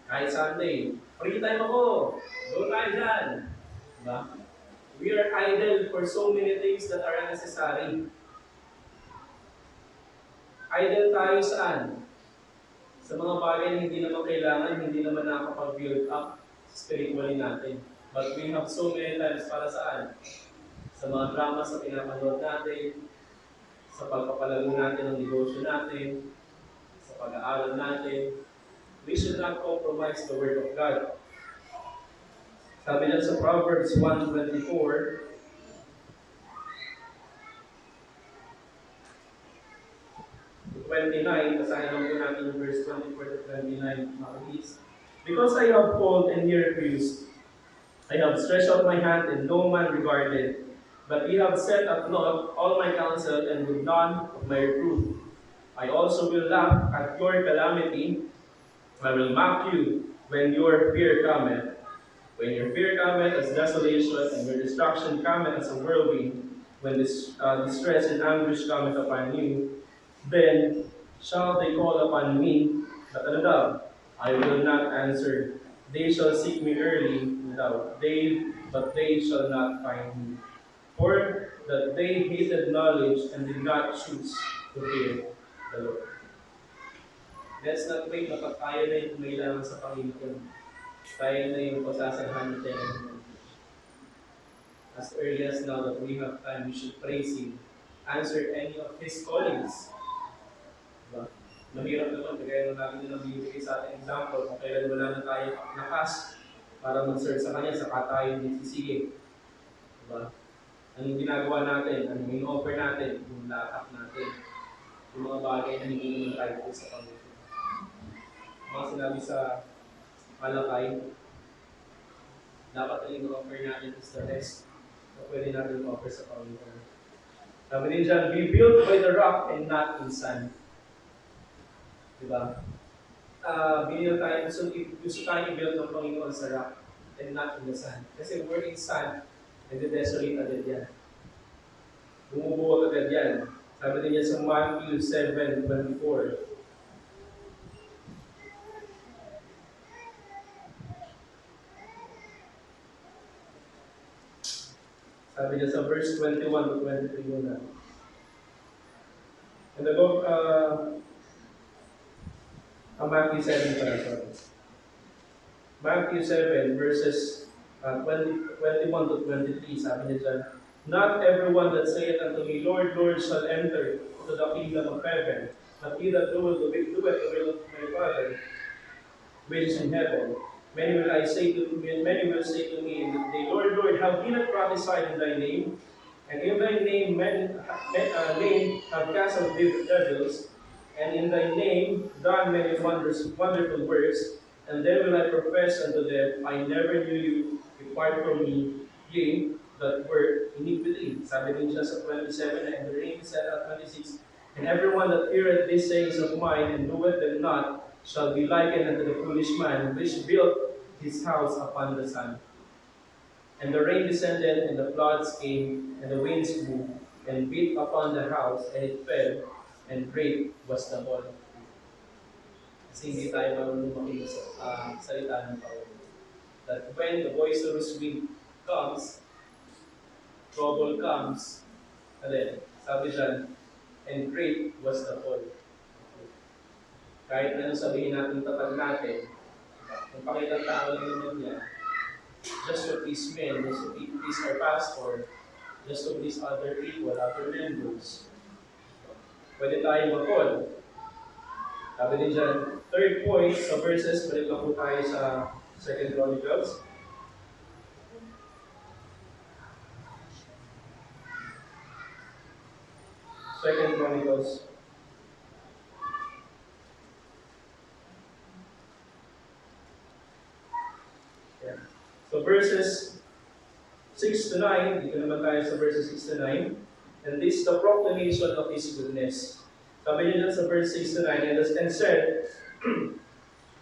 Kahit Sunday, free time ako. Go tayo dyan. Diba? We are idle for so many things that are unnecessary. Idle tayo saan? Sa mga bagay na hindi naman kailangan, hindi naman nakakapag-build up spiritually natin. But we have so many times para saan? Sa mga dramas na pinapanood natin, sa pagpapalago natin ng negosyo natin, sa pag-aaral natin. We should not compromise the Word of God. Sabi niya sa Proverbs 1:24, 29, basahin lang po natin yung verse 24 to 29, please. Because I have called and ye refused, I have stretched out my hand and no man regarded, but ye have set at naught all my counsel and would none of my reproof. I also will laugh at your calamity. I will mock you when your fear cometh. When your fear cometh as desolation and your destruction cometh as a whirlwind, when distress and anguish cometh upon you, then shall they call upon me, but I will not answer. They shall seek me early, but they shall not find me. For that they hated knowledge and did not choose to fear the Lord. Let's not wait na tayo na yung kailangan sa Panginoon. Tayo na yung pasasahan natin. As early as now that we have time, we should praise Him. Answer any of His callings. Diba? Mahirap naman, kagaya nung lagi nila bibigay sa ating example, kung kailan wala na tayo lakas para mag-serve sa Kanya, saka tayo nagsisige. Diba? Anong ginagawa natin? Anong in-offer natin? Yung latak natin. Yung mga bagay na hindi naman tayo po sa Panginoon. Mga sinabi sa Malakay, dapat ang in-offer natin is the best na pwede natin i-offer sa Panginoon. Sabi din dyan, be built by the rock and not in sand. Diba? Binil tayo, gusto tayo i-build ng Panginoon sa rock and not in the sand. Kasi we're in sand, nag-desolate agad yan. Bumubuwag agad yan. Sabi din niya sa Matthew 7:24. Sabi niya sa verse 21 to 23 muna. And the book, Matthew 7 pala, sorry. Matthew 7 verses 21 to 23, sabi niya dyan, not everyone that saith unto me, Lord, Lord, shall enter to the kingdom of heaven, but he that doeth the will of my Father, which is in heaven. Many will say to me in that day, Lord, Lord, have we not prophesied in thy name? And in thy name name have cast out devils, and in thy name done many wonderful works. And then will I profess unto them, I never knew you, depart from me, ye that work iniquity. Sabi din siya sa 27, and the ring said at 26, and everyone that heareth these sayings of mine, and doeth them not, shall be likened unto the foolish man, which built his house upon the sand. And the rain descended, and the floods came, and the winds blew, and beat upon the house, and it fell, and great was the fall. Kasi hindi tayo marunong makinig sa salita ng Panginoon. That when the boisterous wind comes, trouble comes, and then, sabi dyan, and great was the fall. Kahit ano sabihin natin tatag natin, kung pakitang tao lang naman niya, just to please men, just to please our pastor, just to please other people, other members, pwede tayo mag-call. Sabi din dyan, third point sa verses, balik lang po tayo sa 2 Chronicles. Second Chronicles. Yeah. So verses 6 to 9, dito naman tayo sa verses 6 to 9. And this is the proclamation of His goodness. Sabi niya sa verse 6 to 9, and said,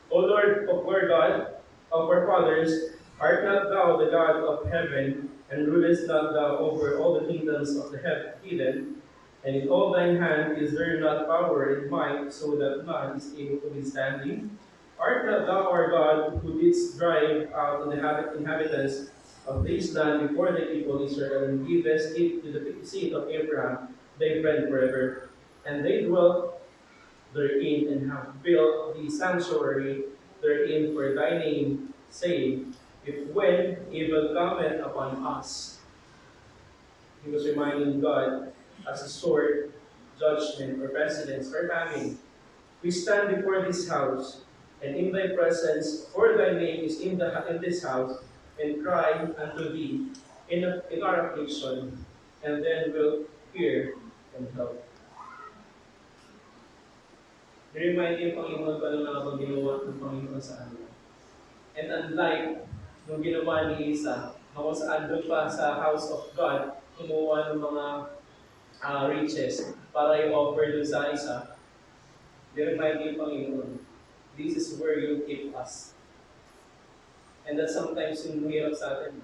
O Lord of our God, of our fathers, art not thou the God of heaven, and rulest not thou over all the kingdoms of the heathen? And in all thine hand is there not power and might, so that none is able to withstand thee? Art not thou our God, who didst drive out the inhabitants of this land before the people Israel, and givest it to the seed of Abraham, thy friend forever? And they dwelt therein, and have built the sanctuary therein for thy name, saying, if when evil cometh upon us, he was reminding God as a sword, judgment, or pestilence, or famine, we stand before this house, and in thy presence, for thy name is in this house, and cry unto thee in our affliction, and then will hear and help. I-remind yung Panginoon pa lang ang ginawa ng Panginoon sa amin. And unlike nung ginawa ni Isa, na kung saan doon pa sa house of God, kumuha ng mga riches para i-offer doon sa Isa, i-remind yung Panginoon, this is where you keep us. And that sometimes yung mahirap sa atin.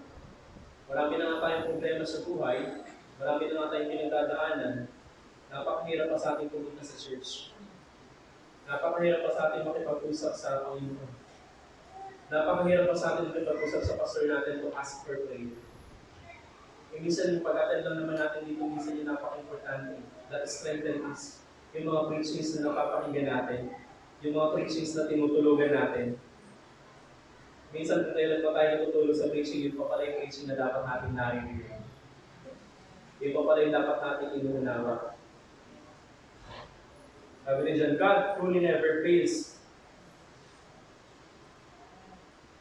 Marami na nga tayong problema sa buhay, marami na nga tayong pinagdadaanan, napakahirap pa sa atin pumunta sa church. Napakahirap pa sa atin makipag-usap sa Panginoon. Napakahirap pa sa atin makipag-usap sa pastor natin to ask for prayer. Yung minsan yung pag-attend lang naman natin dito, minsan yung napaka-importante. That strengthens yung mga preachings na napapakinggan natin, yung mga preachings na tinutulugan natin. Minsan kung kailan pa tayo natutulog sa preaching, yun pa pala yung preaching na dapat natin narinig. Yun pa pala yung dapat natin inuunawa. Sabi ni John, God truly never fails.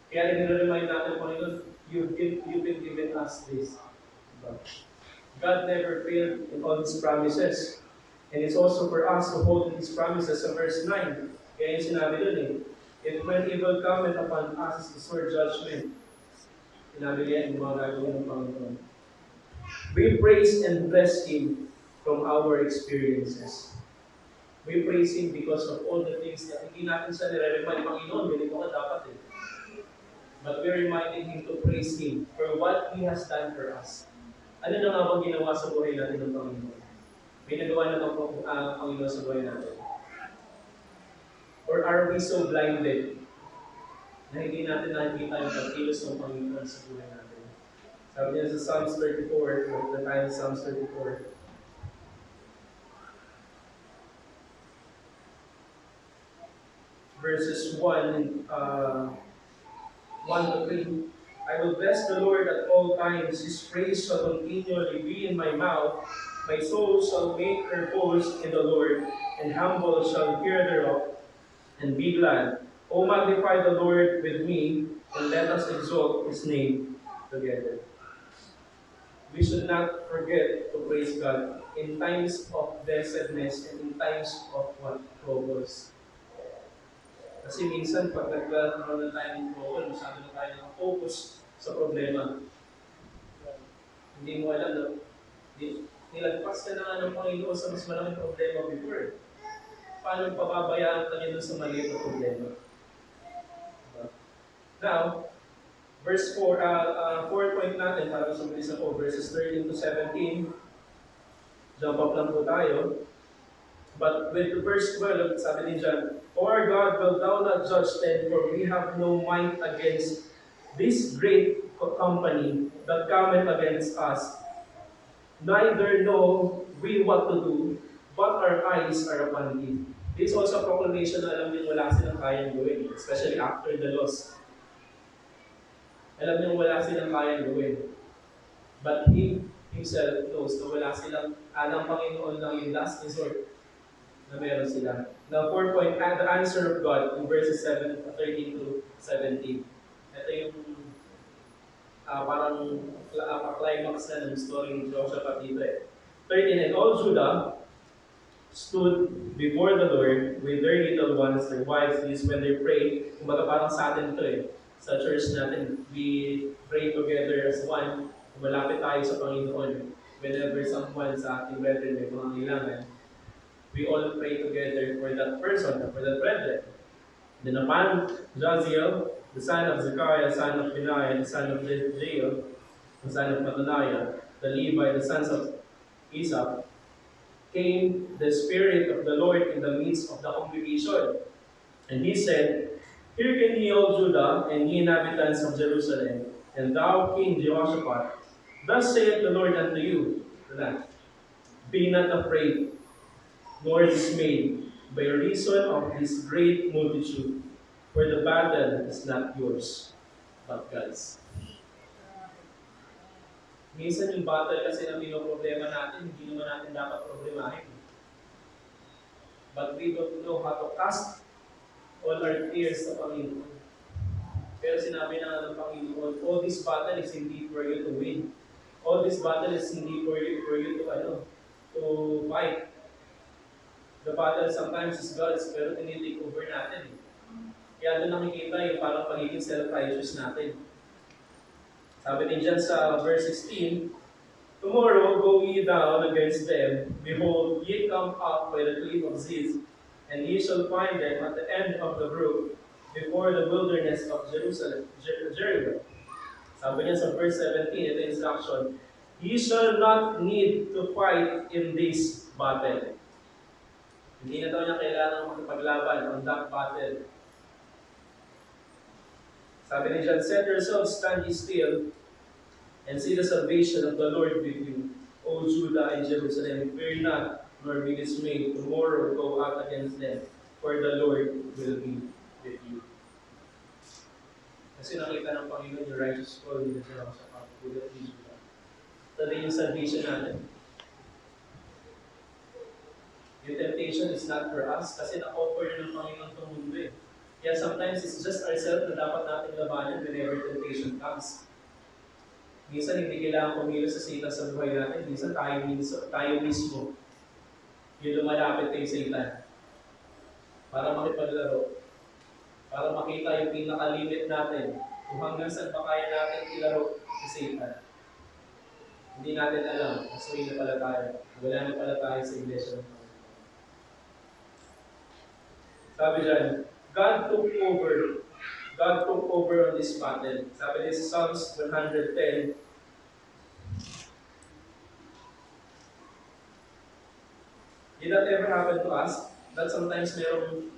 Kaya nire-remind natin, Panginoon, you've been given us this. Diba? God never failed in all His promises. And it's also for us to hold His promises sa verse 9. Kaya yung sinabi dun if when evil cometh upon us the sword judgment, sinabi niya yung mga gagawin ng Panginoon. We praise and bless Him from our experiences. We praise Him because of all the things that hindi natin sa nire-remind, Panginoon, ganito ka dapat But we're reminding Him to praise Him for what He has done for us. Ano na nga bang ginawa sa buhay natin ng Panginoon? May nagawa na bang Panginoon sa buhay natin? Or are we so blinded na hindi natin nakikita yung pagkilos ng Panginoon sa buhay natin? Sabi niya sa Psalms 34, the time of Psalms 34, verses 1 to 3. I will bless the Lord at all times. His praise shall continually be in my mouth. My soul shall make her boast in the Lord, and humble shall hear thereof, and be glad. O magnify the Lord with me, and let us exalt His name together. We should not forget to praise God in times of blessedness and in times of troubles. Kasi minsan, pag nagkaroon na tayo ng trouble, masyado na tayo nakafocus sa problema. Hindi mo alam, no? Nilagpas ka na nga ng Panginoon sa mas malaking problema before. Paano pababayaan ka niya doon sa maliit na problema? Now, verse 4 point natin, para sumulisa ko, verses 13 to 17. Jump up lang po tayo. But with the verse 12, sabi ni John, O our God, will thou not judge them, for we have no might against this great company that cometh against us. Neither know we what to do, but our eyes are upon Thee. This is also a proclamation na alam niyo wala silang kayang gawin, especially after the loss. Alam niyo wala silang kayang gawin. But He Himself knows na wala silang, ng Panginoon lang yung last resort na meron sila. Now, 4 point, the answer of God in verses 13 to 17. Ito yung parang climax na ng story ni Joshua dito 13, and all Judah stood before the Lord with their little ones, their wives, these when they pray. Kumbaga parang sa atin ito sa church natin, we pray together as one. Malapit tayo sa Panginoon. Whenever someone sa ating brethren may mga kailangan, we all pray together for that person, for that brethren. Then upon Jaziel, the son of Zechariah, son of Benaiah, the son of Jael, the son of Mattaniah, the Levi, the sons of Asaph, came the Spirit of the Lord in the midst of the congregation. And he said, Hearken ye, all Judah, and ye inhabitants of Jerusalem, and thou, King Jehoshaphat, thus saith the Lord unto you, Be not afraid, nor dismayed, by reason of this great multitude, for the battle is not yours, but God's. Minsan yung battle kasi na problema natin, hindi naman natin dapat problemahin. But we don't know how to cast all our fears sa Panginoon. Pero sinabi na ng Panginoon, all this battle is indeed for you to win. All this battle is indeed for you to fight. The battle sometimes is God's, pero tinitake over natin. Kaya doon nakikita yung parang pagiging self-righteous natin. Sabi ni John sa verse 16, Tomorrow go ye down against them. Behold, ye come up by the cliff of Ziz, and ye shall find them at the end of the brook, before the wilderness of Jerusalem, Jericho. Sabi niya sa verse 17, ito instruction, Ye shall not need to fight in this battle. Hindi na daw niya kailangan makipaglaban on that battle. Sabi ni John, Set yourselves, stand ye still, and see the salvation of the Lord with you, O Judah and Jerusalem. Fear not, nor be dismayed. Tomorrow go out against them, for the Lord will be with you. Kasi nakita ng Panginoon yung righteous call nila sa Judah and Judah. Ito din yung salvation natin. Yung temptation is not for us kasi na-offer ng Panginoon itong mundo eh. Kaya sometimes it's just ourselves na dapat natin labanan whenever temptation comes. Minsan hindi kailangan kumilos sa Satan sa buhay natin. Minsan tayo mismo yung lumalapit kay Satan para makipaglaro, para makita yung pinaka-limit natin kung hanggang saan ba kaya natin ilaro si Satan. Hindi natin alam, masuwi na pala tayo. Wala na pala tayo sa iglesia ng Panginoon. Sabi dyan, God took over on this battle. Sabi din sa Psalms 110, did that ever happen to us? That sometimes meron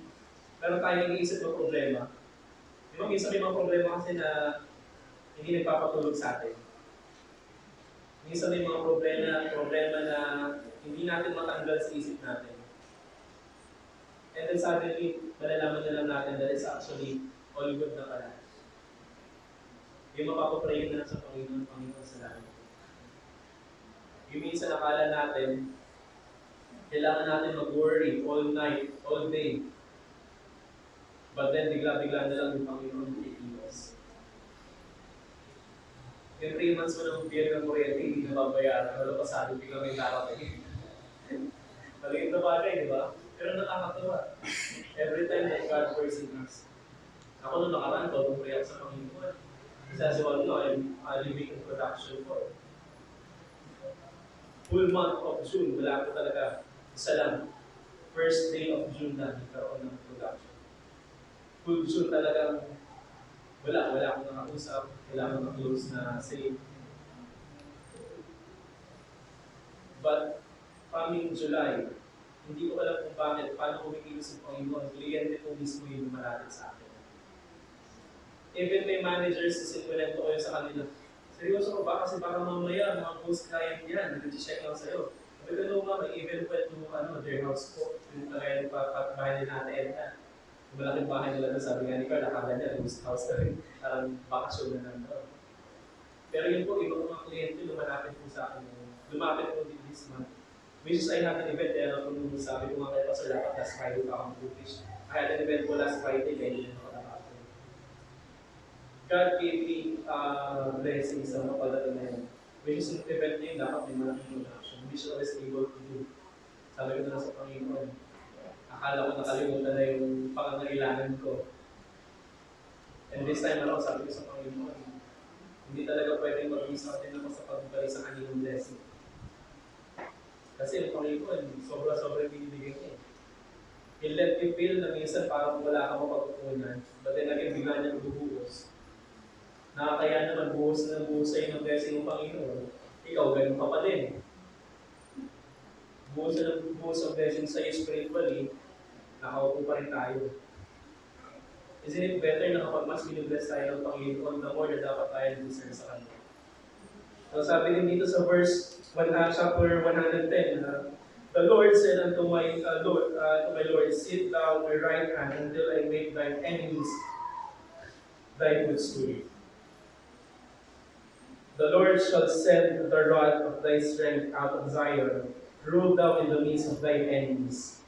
tayong iisip ng problema. Di ba minsan may mga problema kasi na hindi nagpapatulog sa atin. Minsan may mga problema na hindi natin matanggal sa isip natin. And then suddenly, malalaman na lang natin that it's actually all good na pala. Yung mapapapray na lang sa Panginoon sa langit. Yung minsan nakala natin, kailangan natin mag-worry all night, all day. But then, bigla-bigla na lang yung Panginoon iiwas. Yung 3 months mo ng bill ng kuryente, hindi na babayaran. Wala pa sabi, bigla may darating. Maliit na bagay, di ba? Pero nakakatawa. Every time that God works in us. Ako nung nakaraan ko, pumray ako sa Panginoon. Kasi as you all know, I'm living in production for. Full month of June, wala ko talaga. Isa lang. First day of June na nagkaroon ng production. Full June talagang wala akong nakausap, kailangan mag-close na sale. But, coming July, hindi ko alam kung bakit, paano kumikilos yung Panginoon, kliyente ko mismo yung malapit sa akin. Even may managers, sisinkwento ko yun sa kanila. Seryoso ko ba? Kasi baka mamaya, mga close client yan, nag-check lang sa'yo. Sabi ko, no nga, may even went to their house ko, yung kagaya ng bahay nila natin Edna. Malaking bahay nila doon, sabi nga ni Carl, nakala niya, ghost house na rin, parang bakasyon na nandun. Pero yun po, ibang mga kliyente, lumapit po sa akin. Lumapit po this month. Which is, I had an event, kaya kung sabi ko nga kay Pastor, dapat last Friday pa akong British. I had an event po last Friday, kaya yun ako nakapin. God gave me blessings sa mga pagdating na yun. Which is, yung event na yun, dapat may malaking production. Which I was able to do. Sabi ko na sa Panginoon, akala ko nakalimutan na yung pangangailangan ko. And this time around, sabi ko sa Panginoon, hindi talaga pwedeng mag-miss out din ako sa pagbalik sa kanilang blessing. Kasi yung Panginoon, sobra-sobra binibigay niya. He'll let you feel na minsan parang wala ka mapagkukunan, but then again, bigla niya magbubuhos. Nakakaya naman buhos na buhos sa'yo ng blessing ng Panginoon, ikaw ganun pa pa din. Buhos na buhos ang blessing sa'yo spiritually, nakaupo pa rin tayo. Isn't it better na kapag mas binibless tayo ng Panginoon, the more na dapat tayo discern sa Kanya? So sabi din dito sa chapter 110, the Lord said unto my Lord, sit thou on my right hand until I make thine enemies thy footstool. The Lord shall send the rod of thy strength out of Zion, rule thou in the midst of thine enemies.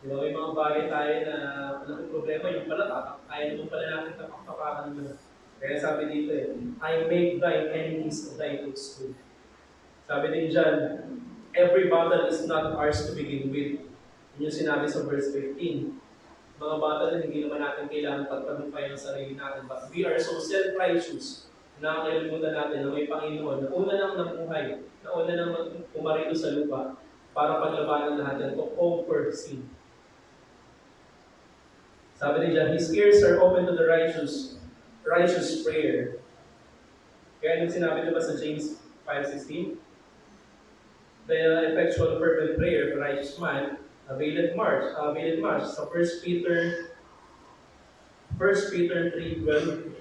Diba, may mga bagay tayo na malaking problema, yung pala, kaya naman pala natin tapak-tapakan mo. Kaya sabi dito I make thine enemies of thy footstool. Sabi din dyan, every battle is not ours to begin with. Yun yung sinabi sa verse 15. Mga battle na hindi naman natin kailangan pagtagumpay ng sarili natin. But we are so self-righteous na nakakalimutan natin na may Panginoon na una nang namuhay, na una nang pumarito sa lupa para paglabanan natin to conquer sin. Sabi din dyan, His ears are open to the righteous prayer. Kaya nung sinabi diba sa James 5:16, the effectual fervent prayer of a righteous man availeth much. Sa 1 Peter 3:12,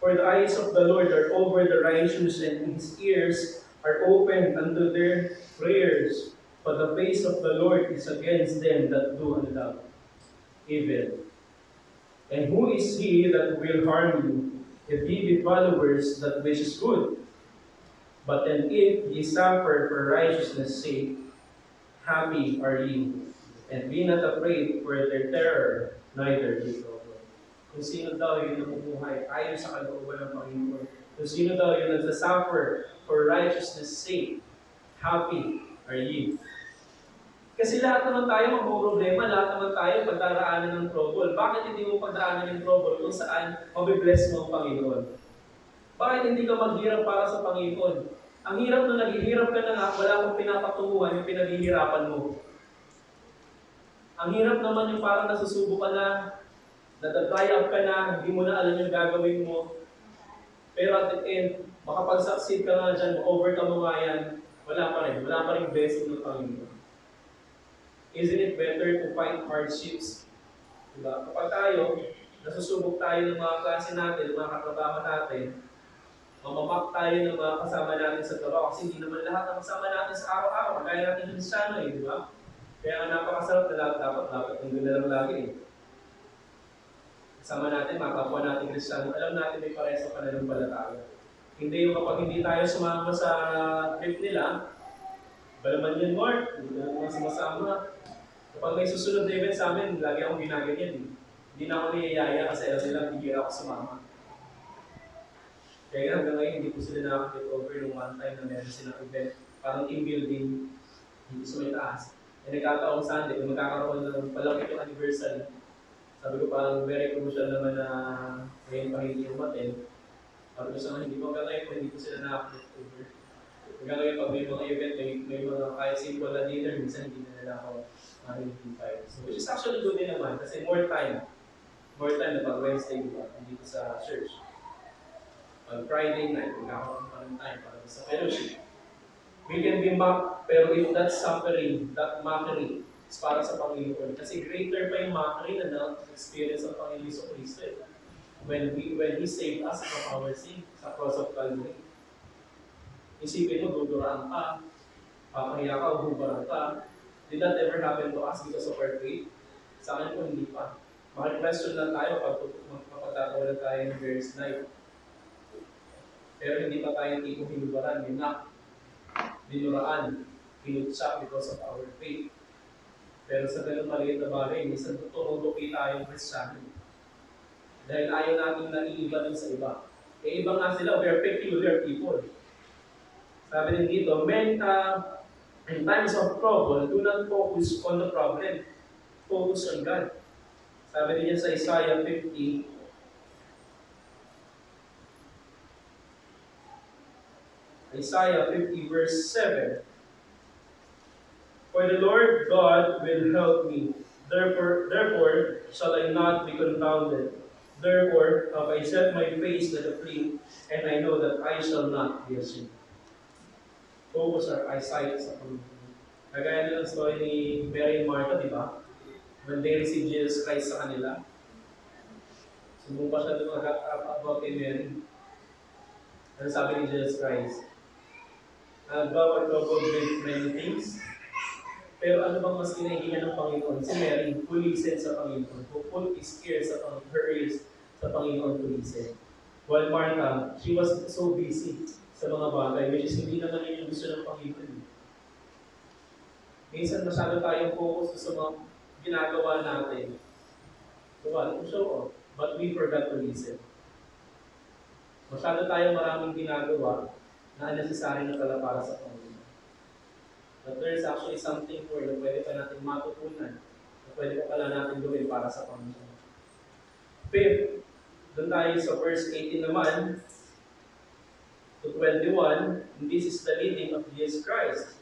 for the eyes of the Lord are over the righteous, and His ears are open unto their prayers. But the face of the Lord is against them that do evil. And who is he that will harm you, if ye be followers that wishes good? But then if ye suffer for righteousness' sake, happy are ye, and be not afraid for their terror, neither be troubled. Kung sino daw yung namumuhay ayon sa kalooban ng Panginoon, kung sino daw yung nagsasuffer for righteousness' sake, happy are ye. Kasi lahat naman tayo problema, lahat naman tayo pagdaraanan ng trouble. Bakit hindi mo pagdaraanan ng trouble kung saan mabibless mo ang Panginoon? Bakit hindi ka maghirap para sa Panginoon? Ang hirap na naghihirap ka na nga, wala kang pinapatunguhan yung pinaghihirapan mo. Ang hirap naman yung parang nasusubo ka na, nadadry up ka na, hindi mo na alam yung gagawin mo. Pero at the end, makapag-succeed ka nga dyan, overcome mo nga yan, wala pa rin blessing ng Panginoon. Isn't it better to fight hardships? Diba? Kapag tayo, nasusubok tayo ng mga klase natin, ng mga katrabaho natin, mamamak tayo ng mga kasama natin sa trabaho kasi hindi naman lahat ng kasama natin sa araw-araw, kagaya natin yung Kristyano di ba? Kaya ang napakasarap na dapat nandun na lang lagi Kasama natin, mga kapwa natin Kristyano, alam natin may pareho sa pananampalataya. Hindi yung kapag hindi tayo sumama sa trip nila, balaman yun, Lord, hindi na naman sumasama. Kapag may susunod na event sa amin, lagi akong ginaganyan. Hindi na ako niyayaya kasi alam nila, hindi ako sumama. Kaya hanggang ngayon, hindi ko sila nakakit over yung one time na meron silang event. Parang team building, hindi sa may taas. E nagkataong Sunday, kung magkakaroon ng palaki yung anniversary, sabi ko parang very crucial naman na ngayon pa hindi umatin. Sabi ko sa mga hindi ko hanggang ngayon, hindi ko sila nakakit over. Hanggang ngayon, pag may mga event, may mga kahit simple na dinner, minsan hindi na nila ako makikipag. So, which is actually good din naman kasi more time na pag Wednesday, diba? Dito sa church. On Friday night, magkakaroon pa ng time para sa fellowship. We can be mocked, pero if that suffering, that mockery, is para sa Panginoon. Kasi greater pa yung mockery na na-experience ng Panginoon sa Kristo. When He saved us from our sin sa cross of Calvary. Isipin mo, duduraan ka, papahiya ka, hubarang ka. Did that ever happen to us because of our faith? Sa akin po, hindi pa. Maki-question lang tayo pag magpapatatawalan tayo ng various night. Pero hindi pa tayo tipong hinubaran, dinuraan, pinutsak because of our faith. Pero sa ganun maliit na bagay, minsan tuturuduki tayong Kristyano. Dahil ayaw natin naiiba dun sa iba. E iba nga sila, we are peculiar people. Sabi din dito, in times of trouble, do not focus on the problem. Focus on God. Sabi din sa Isaiah 50, Isaiah 50 verse 7. For the Lord God will help me. Therefore shall I not be confounded. Therefore have I set my face like a flint, and I know that I shall not be ashamed. Focus our eyesight sa Panginoon. Kagaya ng story ni Mary and Martha, di ba? When they received Jesus Christ sa kanila, sumumpa siya doon about kay Mary. Ano sabi ni Jesus Christ? Thou art troubled with many things. Pero ano bang mas kinahihingan ng Panginoon? Si Mary, who listened sa Panginoon, who put his ears her ears sa Panginoon to listen. While Martha, she was so busy sa mga bagay, which is hindi naman yun yung gusto ng Panginoon. Minsan masyado tayong focus sa mga ginagawa natin. To show off, but we forgot to listen. Masyado tayong maraming ginagawa na necessary na pala para sa Panginoon. But there is actually something more na pwede pa natin matutunan, na pwede pa pala natin gawin para sa Panginoon. Fifth, doon tayo sa verse 18 naman, to 21, and this is the leading of Jesus Christ.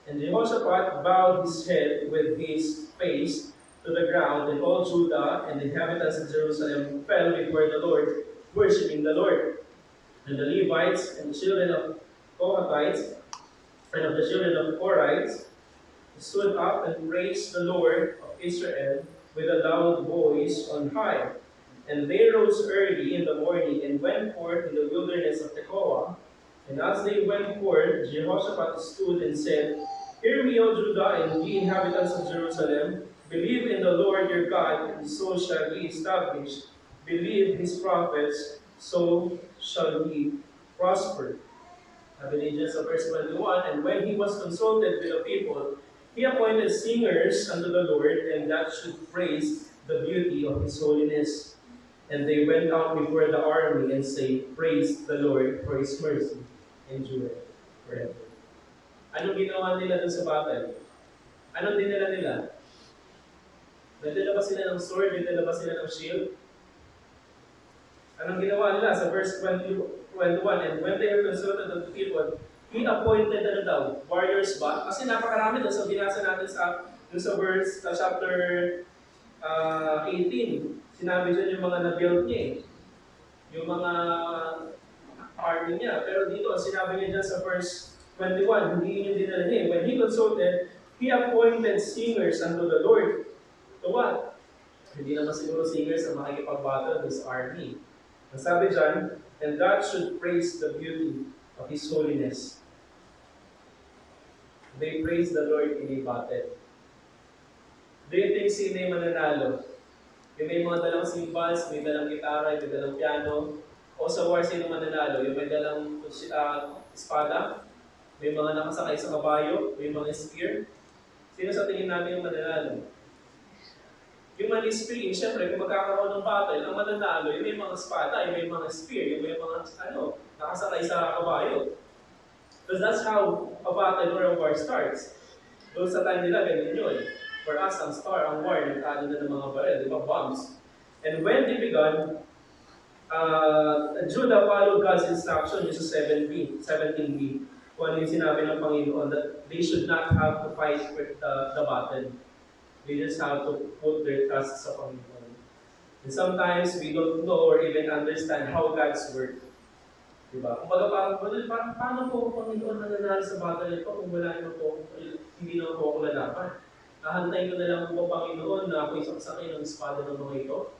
And Jehoshaphat bowed his head with his face to the ground, and all Judah and the inhabitants of Jerusalem fell before the Lord, worshiping the Lord. And the Levites and the children of Kohathites and of the children of Korites stood up and praised the Lord of Israel with a loud voice on high. And they rose early in the morning and went forth in the wilderness of Tekoa. And as they went forth, Jehoshaphat stood and said, Hear me, O Judah, and ye inhabitants of Jerusalem. Believe in the Lord your God, and so shall he establish. Believe his prophets, so shall he prosper. Sabi ni Diyos sa verse 21, and when he was consulted with the people, he appointed singers unto the Lord, and that should praise the beauty of his holiness. And they went out before the army and say, praise the Lord, for his mercy endureth forever. Anong ginawa nila dun sa battle? Anong dinala nila? Nagdala ba sila ng sword? Nagdala ba sila ng shield? Anong ginawa nila sa verse 21? And when they were consulted of the people, he appointed warriors ba? Kasi napakarami doon sa binasa natin dun sa verse, sa chapter 18. Sinabi dyan yung mga na-build niya eh. Yung mga army niya. Pero dito, sinabi niya dyan sa verse 21, hindi yun yung dinala niya. When he consulted, he appointed singers unto the Lord. To what? Hindi naman siguro singers ang makikipag-battle with army. Ang sabi dyan, and God should praise the beauty of His holiness. They praise the Lord in a battle. Do you think sino yung mananalo? Yung may mga dalang cymbals, may dalang gitara, may dalang piano, o sa war sino mananalo? Yung may dalang espada, may mga nakasakay sa kabayo, may mga spear. Sino sa tingin natin yung mananalo? Yung manispring, siyempre, kung magkakaroon ng battle, ang mananalo, yung may mga espada, yung may mga spear, yung may mga, nakasakay sa kabayo. Because that's how a battle or a war starts. Doon sa time nila, ganyan yun. For us, ang start, ang war, nagtalo na ng mga baril, di ba, bombs. And when they began, Judah followed God's instruction, yung sa 17b, kung ano yung sinabi ng Panginoon, that they should not have to fight for the battle. They just have to put their trust sa Panginoon. And sometimes, we don't know or even understand how God's work. Diba? Kung parang paano po ako Panginoon nananalo sa battle ito kung wala naman po, hindi naman po ako lalaban? Nahantayin ko na lang po Panginoon na ako isang sakay ng espada ng mga ito.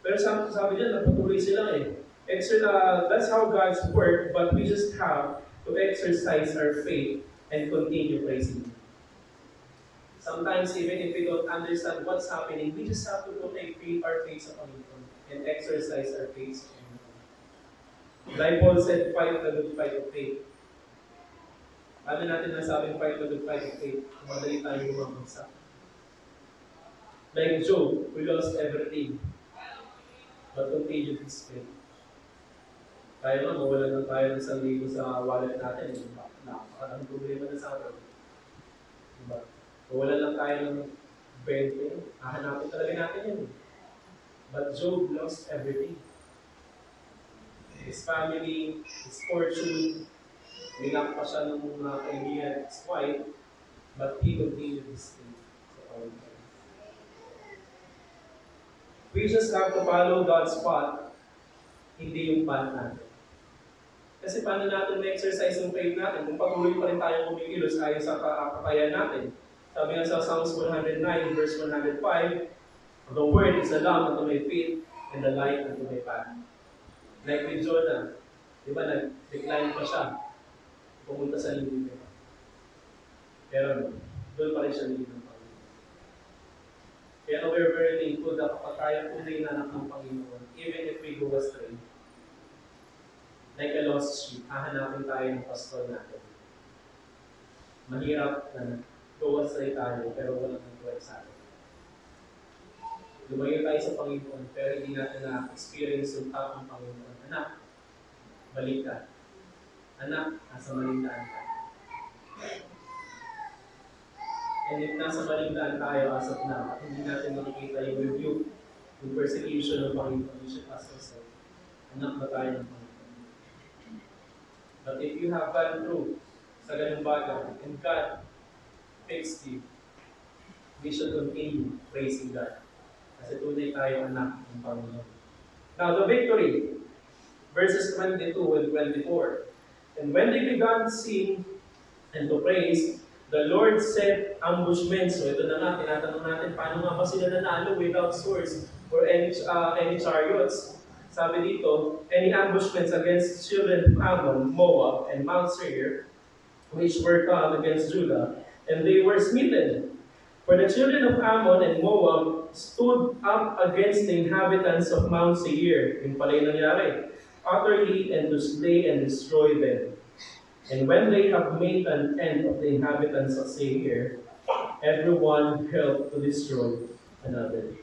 Pero sabi dyan, napatuloy sila eh. That's how God's work, but we just have to exercise our faith and continue praising Him. Sometimes, even if we don't understand what's happening, we just have to put our faith sa Panginoon and exercise our faith sa Panginoon. Like Paul said, fight the good fight of faith. Ano natin nasabing fight the good fight of faith? Madali tayo lumabagsak. Like Job, we lost everything, but continued his faith. Tayo nga, mawalan lang tayo ng 1,000 sa wallet natin. Ang problema na sa atin. Diba? Mawalan lang tayo ng 20. Hahanapin talaga natin yun. But Job lost everything. His family, his fortune, nilang pa siya ng mga kaibigan, his wife, but he continued his faith. We just have to follow God's path, hindi yung path natin. Kasi paano natin na-exercise yung faith natin kung patuloy pa rin tayo kumikilos ayon sa kakayahan natin. Sabi nga sa Psalms 109, verse 105, the word is a lamp unto my feet and the light unto my path. Like with Jonah, di ba, nag-decline pa siya, pumunta sa linggo. Pero doon pa rin siya nilin ng Panginoon. Kaya we're very thankful na kapag tayo tunay na anak ng Panginoon, even if we go astray, like a lost sheep, hahanapin tayo ng pastor natin. Mahirap na go astray tayo, pero walang nag-work sa atin. Lumayo tayo sa Panginoon, pero hindi natin na-experience yung tao ng Panginoon. Anak, balik ka. Anak, nasa maling daan ka. And if nasa maling daan tayo as of now, at hindi natin makikita yung rebuke, yung persecution ng Panginoon, you should ask yourself, anak ba tayo ng Panginoon? But if you have gone through sa ganung bagay, and God fixed you, we should continue praising God. Kasi tunay tayo anak ng Panginoon. Now, the victory, verses 22 and 24. And when they began to sing and to praise, the Lord set ambushments. So ito na nga, tinatanong natin, paano nga ba sila nanalo without swords or any chariots? Sabi dito, any ambushments against children of Ammon, Moab, and Mount Seir, which were come against Judah, and they were smitten. For the children of Ammon and Moab stood up against the inhabitants of Mount Seir. Yung pala yung nangyari. Utterly and to slay and destroy them. And when they have made an end of the inhabitants of Seir, everyone helped to destroy another.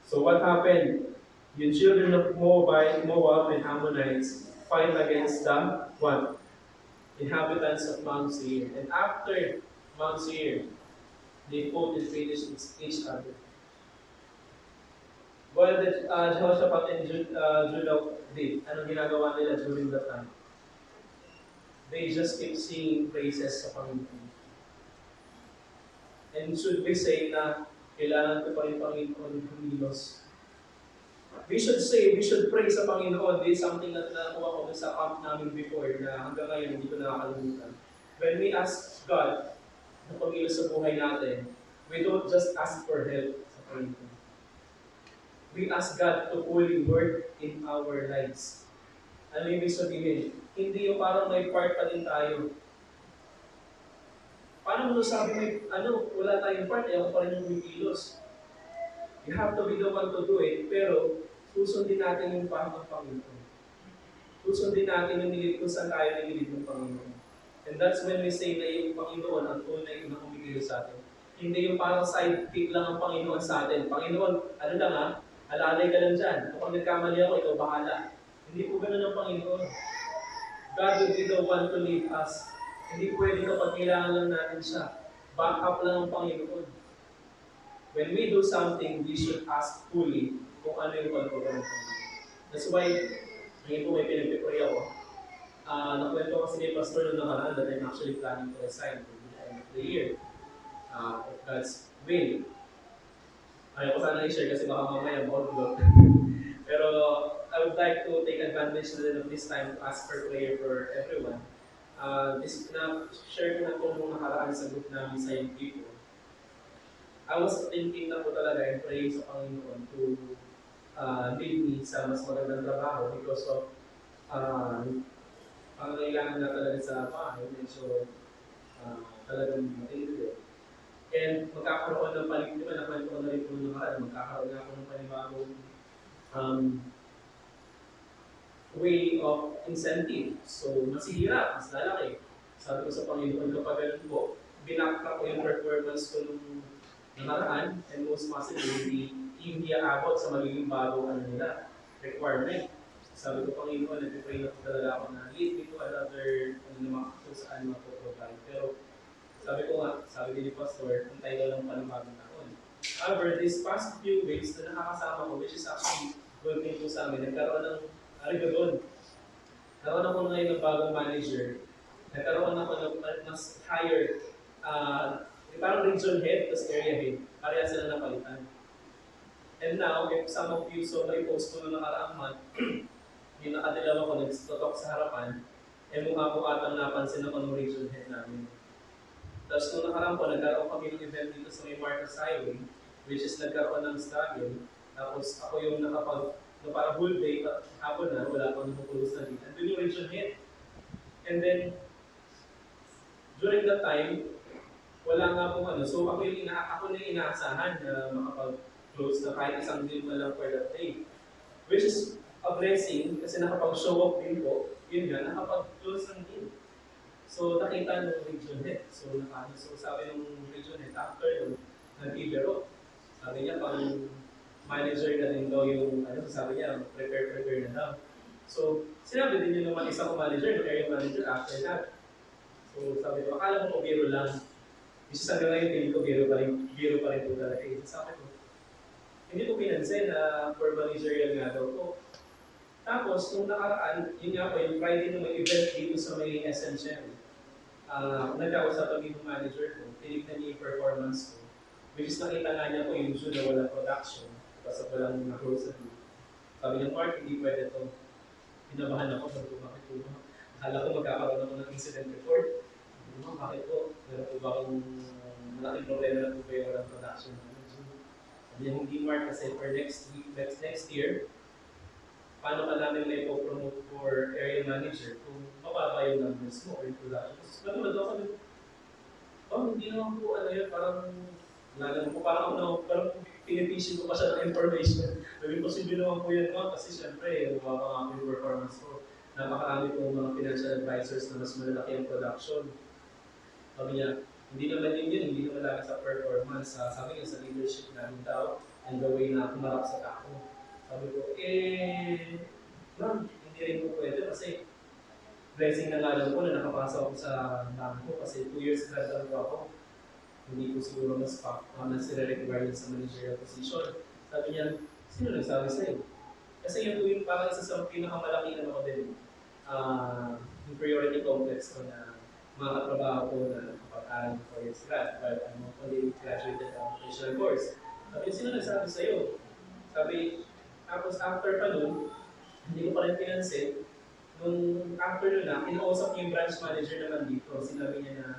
So what happened? The children of Moab and Ammonites fight against the what? Inhabitants of Mount Seir. And after Mount Seir, they fought and finished each other. While the Jehoshaphat and Judah did, anong ginagawa nila during that time? They just keep singing praises sa Panginoon. And should we say na kailangan ko pa rin Panginoon kumilos? We should say, we should pray sa Panginoon. This is something na nakuha ko sa camp namin before na hanggang ngayon hindi ko nakakalimutan. When we ask God na kumilos sa buhay natin, we don't just ask for help sa Panginoon. We ask God to fully work in our lives. Ano yung ibig sabihin? Hindi yung parang may part pa din tayo. Paano mo sabi may, wala tayong part, ayaw pa rin yung kumikilos. You have to be the one to do it, pero susundin natin yung path ng Panginoon. Susundin natin yung nilid kung saan tayo nilid ng Panginoon. And that's when we say na yung Panginoon ang tunay na kumikilos sa atin. Hindi yung parang sidekick lang ang Panginoon sa atin. Panginoon, ano lang ha? Alalay ka lang dyan. Kapag nagkamali ako, ikaw bahala. Hindi po ganun ang Panginoon. God will be the one to lead us. Hindi pwede kapag kailangan lang natin siya. Back up lang ang Panginoon. When we do something, we should ask fully kung ano yung pagpapagawa ng Panginoon. That's why, ngayon po may pinagpipray ako. Nakwento kasi ni Pastor noong nakaraan that I'm actually planning to resign for the end of the year. If God's will. Ayaw ko sana i-share kasi baka mamaya maulog. Pero I would like to take advantage na din of this time to ask for prayer for everyone. Share ko na po nung nakaraan sa group namin sa young people. I was thinking na po talaga and praying sa Panginoon to lead me sa mas magandang trabaho because of pangangailangan na talaga sa bahay. Medyo talagang matindi. And magkakaroon ng paligtiman, nakwento ko na rin po nung nakaraan, magkakaroon na ako ng panibagong way of incentive. So, mas hirap, mas lalaki. Sabi ko sa Panginoon, kapag ganun po, binakta ko yung performance ko nung nakaraan, and most possibly, hindi aabot sa magiging bagong requirement. Sabi ko, Panginoon, nag-pray na po talaga ako na lead me to another, kung saan mapaprovide. Pero, sabi ko nga, sabi ni Pastor, antay ka lang panibagong taon. However, these past few weeks na nakakasama ko, which is actually good thing po sa amin, nagkaroon ng arigagon. Nagkaroon ako ngayon ng bagong manager. Nagkaroon ako ng mas higher, parang region head, plus area head. Pareha sila napalitan. And now, if some of you saw my post ko noong nakaraang month, yung nakadilaw ako, nag-talk sa harapan, mukha po atang napansin ako ng region head namin. Tapos nung nakaraan po, nagkaroon kami ng event dito sa may Marcos Highway, which is nagkaroon ng struggle. Tapos ako yung parang whole day, hapon na, wala akong nakukulos na dito. Andun yung region head. And then, during that time, wala nga pong So ako na yung inaasahan na makapag-close na kahit isang deal na lang for that day. Which is a blessing kasi nakapag-show off din po, yun nga, nakapag-close ng deal. So, nakita ng region head. So, sabi ng region head, after yun, nag-ibero. Sabi niya, pang manager na din daw yung, sabi niya, prepare na daw. So, sinabi din yun naman isa ko manager, yung area manager after that. So, sabi ko, akala mo biro lang. Kasi sabi ngayon, hindi ko biro pa rin po talaga. Sabi ko, hindi ko pinansin na for managerial nga daw ko. Tapos, nung nakaraan, yun nga po, yung Friday na may event dito sa may Essential. Nagkausap kami ng manager ko, tinignan niya yung performance ko. Which is nakita nga niya po yung issue na walang production kasi walang na-close na deal. Sabi niya, Mark, hindi pwede ito. Pinabahan ako, sabi ko, bakit po ba? Akala ko magkakaroon ako ng incident report. Bakit po? Meron po ba akong malaking problema na po ba yung walang production? Sabi niya, hindi Mark, kasi for next year, paano ka namin may po-promote for area manager kung mababa yung numbers mo or yung production. So, naman daw kami, hindi naman po, parang pinipishin ko pa siya ng information. Sabi ko, posible naman po yan, kasi syempre, mababa nga yung performance ko. napakarami pong mga financial advisors na mas malalaki ang production. Sabi niya, hindi naman hindi naman lang sa performance. Sabi niya sa leadership namin daw, and the way na kumarap sa tao. Sabi ko, ma'am, hindi rin po pwede kasi blessing na nga lang po na nakapasok ako sa bangko kasi 2 years graduate po ako. Hindi ko siguro mas sila-require sa managerial position. Sabi niya, sino nagsabi sa'yo? Kasi yun po yung parang isa sa pinakamalaki na ako din. Inferiority complex ko na mga katrabaho ko na nakapag-aral ng 4 years grad, but I'm only graduated ng professional course. Sabi, sino nagsabi sa'yo? Sabi, tapos after pa nun, hindi ko pa rin pinansin. Nung after nun na, kinausap niya yung branch manager naman dito. Sinabi niya na,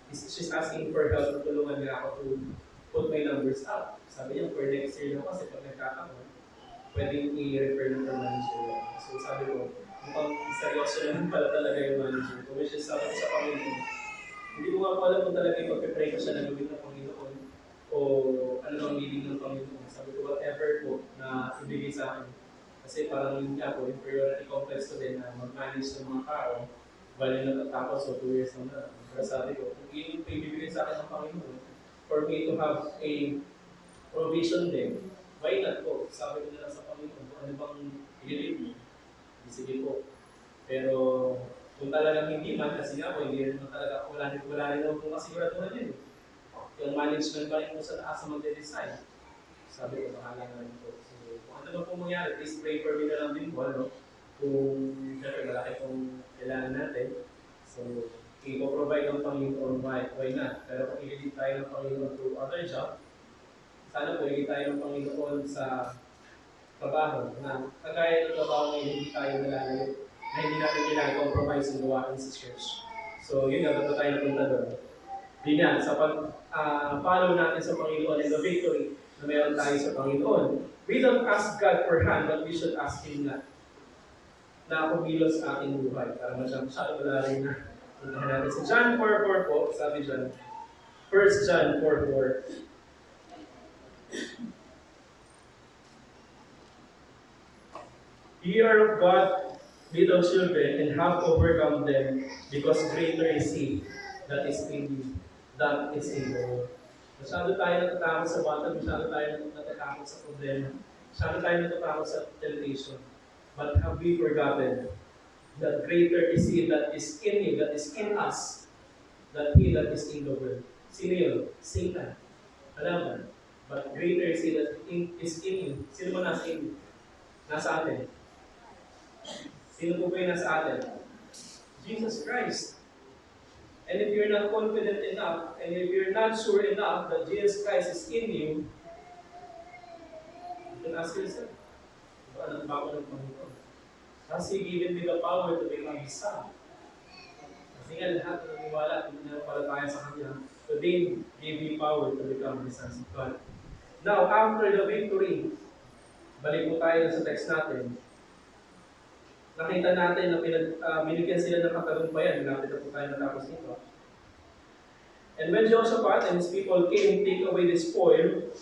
she's asking for help, tulungan niya ako to put my numbers up. Sabi niya, for next year na kasi pag nagkakaroon, pwedeng i-refer ng manager. So sabi ko, mukhang seryoso naman pala talaga yung manager ko, which is sabi ko sa Panginoon. Hindi ko nga po alam kung talaga yung pag-pray ko siya na gawin ng Panginoon o ano bang meaning ng Panginoon. Sabi ko, whatever po na ibigay sa akin. Kasi parang yun nga po, inferiority complex ko din na mag-manage ng mga tao. Bali natatapos so 2 years na. Pero sabi ko, kung yun yung ibibigay sa akin ng Panginoon, for me to have a provision din, why not po? Sabi ko na lang sa Panginoon, kung ano bang i-lead mo, sige po. Pero kung talagang hindi man, kasi nga po, hindi rin talaga, wala rin ako kung kasiguraduhan yun. Yung management pa rin po sa taas sa magde-design. Sabi ko, bahala na rin po. So, kung ano ba po mangyari, please pray for me na lang din po, ano? Kung syempre malaki pong kailangan natin. So, i-provide ng Panginoon, why not? Pero kung i-lead tayo ng Panginoon to other job, sana po i-lead tayo ng Panginoon sa trabaho na kagaya ng trabaho ngayon, hindi tayo nalalayo na hindi natin kailangan-compromise yung gawain sa church. So, yun nga, ba't tayo napunta doon? Yun yan, sa pag-follow natin sa Panginoon and the victory na meron tayo sa Panginoon, we don't ask God for hand, but we should ask Him na kumilos sa ating buhay. Para masyado wala rin na puntahan natin. Sa John 4:4 po, sabi dyan, 1 John 4:4. Ye are of God, little children, and have overcome them, because greater is He that is in you, that is in the world. Masyado tayo natatakot sa bata, masyado tayo natatakot sa problema, masyado tayo natatakot sa temptation. But have we forgotten that greater is He that is in you, that is in us, than he that is in the world? Sino yun? Satan. Alam mo? But greater is He that is in you. Sino ba nasa in you? Nasa atin. Sino po ba yung nasa atin? Jesus Christ. And if you're not confident enough, and if you're not sure enough that Jesus Christ is in you, you can ask yourself, ano ba ako ng Panginoon? Has He given me the power to become His son? Kasi nga lahat ng naniwala, pinapalataya sa Kanya, so they gave me power to become His sons of God. Now, after the victory, balik po tayo sa text natin. Nakita natin na binigyan sila ng katagumpayan. Malapit na po tayo natapos nito. And when Jehoshaphat and his people came, take away the spoil,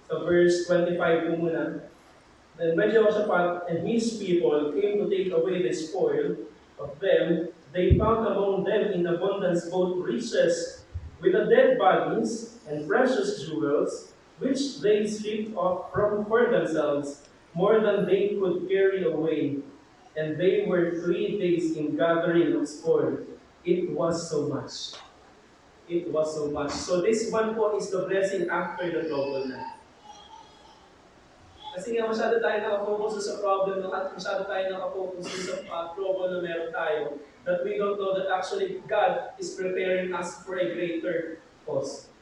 sa verse 25 po muna. Then when Jehoshaphat and his people came to take away the spoil of them, they found among them in abundance both riches with the dead bodies and precious jewels, which they stripped off for themselves, more than they could carry away. And they were 3 days in gathering of spoil. It was so much. It was so much. So this one po is the blessing after the trouble na. Kasi nga masyado tayo nakafocus sa problem at masyado tayo nakafocus sa trouble na meron tayo, that we don't know that actually God is preparing us for a greater cause.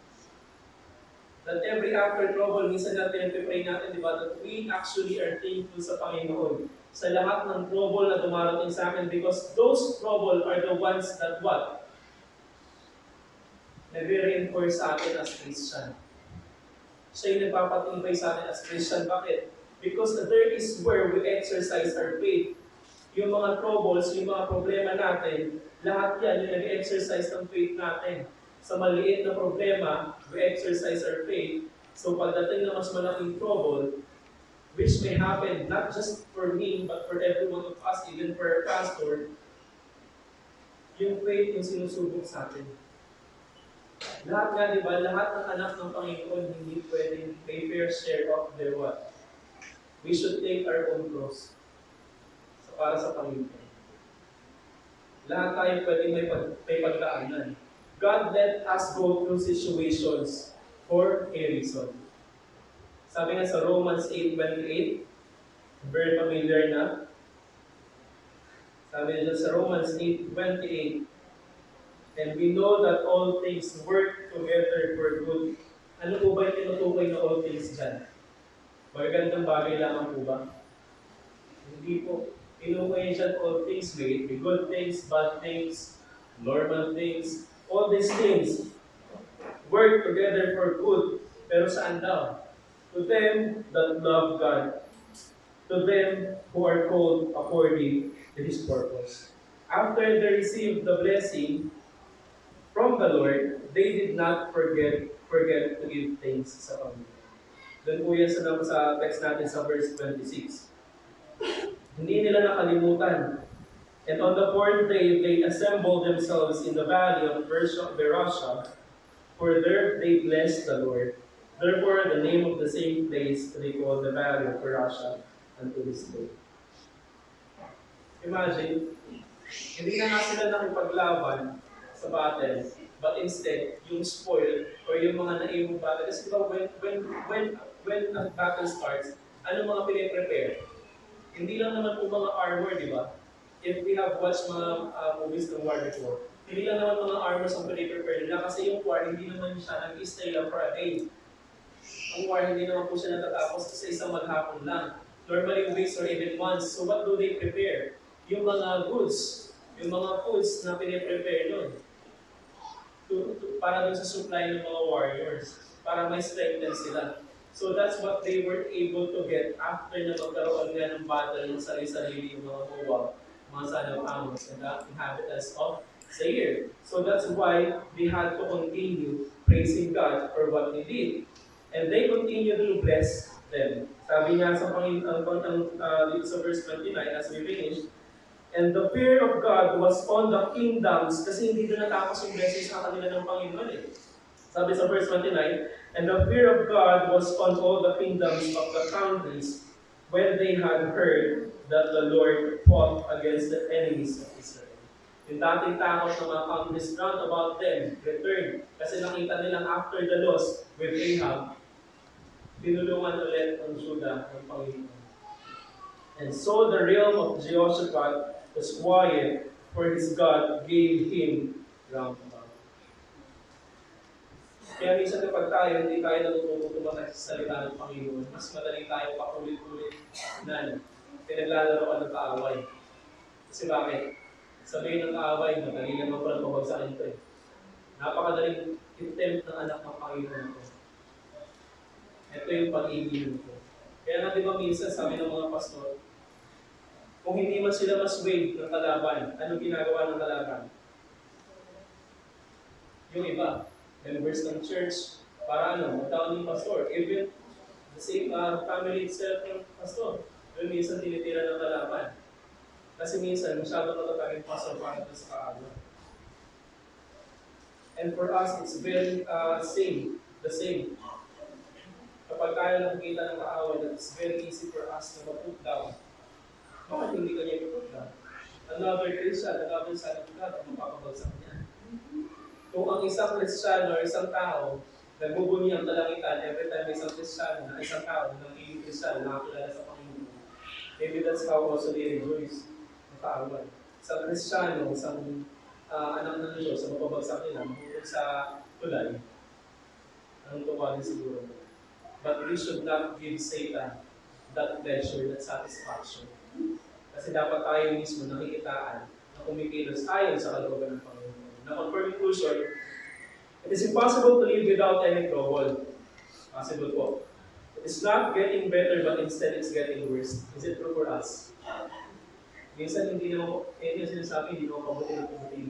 That every after trouble, minsan natin pray natin, di ba, that we actually are thankful sa Panginoon sa lahat ng trouble na dumarating sa akin, because those trouble are the ones that what? Nag-reinforce sa atin as Christian. Siya yung nagpapatibay sa atin as Christian. Bakit? Because there is where we exercise our faith. Yung mga troubles, yung mga problema natin, lahat yan yung nag-exercise ng faith natin. Sa maliit na problema, we exercise our faith. So pagdating na mas malaking trouble, which may happen not just for me, but for every one of us, even for our pastor, yung faith yung sinusubok sa atin. Lahat nga, di ba? Lahat ng anak ng Panginoon hindi pwedeng may fair share of their what? We should take our own cross para sa Panginoon. Lahat tayo pwedeng may pagdaanan. God let us go through situations for a reason. Sabi nga sa Romans 8:28, very familiar na. Sabi nga sa Romans 8:28, and we know that all things work together for good. Ano po ba yung tinutukoy na all things dyan? Magagandang bagay lamang po ba? Hindi po. Tinutukoy dyan all things, may good things, bad things, normal things. All these things work together for good. Pero saan daw? To them that love God, to them who are called according to His purpose. After they received the blessing from the Lord, they did not forget to give thanks sa Panginoon. Doon po yan sa text natin sa verse 26. Hindi nila nakalimutan. And on the fourth day, they assembled themselves in the valley of Berasha, for there they blessed the Lord. Therefore, the name of the same place they call the valley of Berasha unto this day. Imagine, hindi na nga sila nakipaglaban sa battle, but instead, yung spoil or yung mga naimong battle. Kasi diba, when a battle starts, ano mga piniprepare? Hindi lang naman po mga armor, di ba? If we have watched mga movies ng war before, hindi lang naman mga armors ang piniprepare nila kasi yung war, hindi naman siya nag-stay lang for a day. Ang war, hindi naman po siya natatapos sa isang maghapon lang. Normally, weeks or even months. So what do they prepare? Yung mga goods, yung mga foods na piniprepare nun. Para dun sa supply ng mga warriors. Para may strengthen sila. So that's what they were able to get after na magkaroon nga ng battle ng sarili-sarili yung mga Moab, mga son of Amos, and the inhabitants of Seir. So that's why they had to continue praising God for what He did. And they continue to bless them. Sabi nga sa Panginoon, dito sa verse 29, as we finish, and the fear of God was on the kingdoms, kasi hindi doon natapos yung blessing sa kanila ng Panginoon eh. Sabi sa verse 29, and the fear of God was on all the kingdoms of the countries when they had heard that the Lord fought against the enemies of Israel. Yung dating takot ng mga countries round about them returned kasi nakita nilang after the loss with Ahab, tinulungan ulit ng Judah ng Panginoon. And so the realm of Jehoshaphat was quiet, for his God gave him round about. Kaya minsan kapag tayo, hindi tayo natututo tumatay sa salita ng Panginoon, mas madali tayo paulit-ulit na pinaglalaroan ng kaaway. Kasi bakit? Sabihin ng kaaway, madali naman pala pabagsakin ito eh. Napakadaling attempt ng anak ng Panginoon ito. Ito yung pag-ibig ko. Kaya nga di ba minsan sabi ng mga pastor, kung hindi man sila masway ng kalaban, anong ginagawa ng kalaban? Yung iba, members ng church, para magtawag ng pastor. Even the same family itself ng pastor. Yung minsan tinitira ng kalaban. Kasi minsan, masyado natatagin pastor para sa kaagawa. And for us, it's very the same. Kapag tayo nakikita ng kaaway, it's very easy for us to ma-put down. Bakit hindi ka niya i-put down? Another Christian, another son of God, ang mapapabagsak niya. Kung ang isang Kristiyano or isang tao, nagbubunyi ang kalangitan every time isang Kristiyano na isang tao na nagiging Kristiyano nakakilala sa Panginoon. Maybe that's how also they rejoice ng kaaway. Isang Kristiyano, isang anak ng Diyos, sa mapabagsak nila, mahulog sa tulay, anong tuwalin siguro. But we should not give Satan that pleasure, that satisfaction. Kasi dapat tayo mismo nakikitaan na kumikilos ayon sa kalooban ng Panginoon. Now, for conclusion, it is impossible to live without any trouble. Possible po. It is not getting better, but instead it's getting worse. Is it true for us? Minsan hindi naman sinasabi, hindi naman pabuti ng pabuti.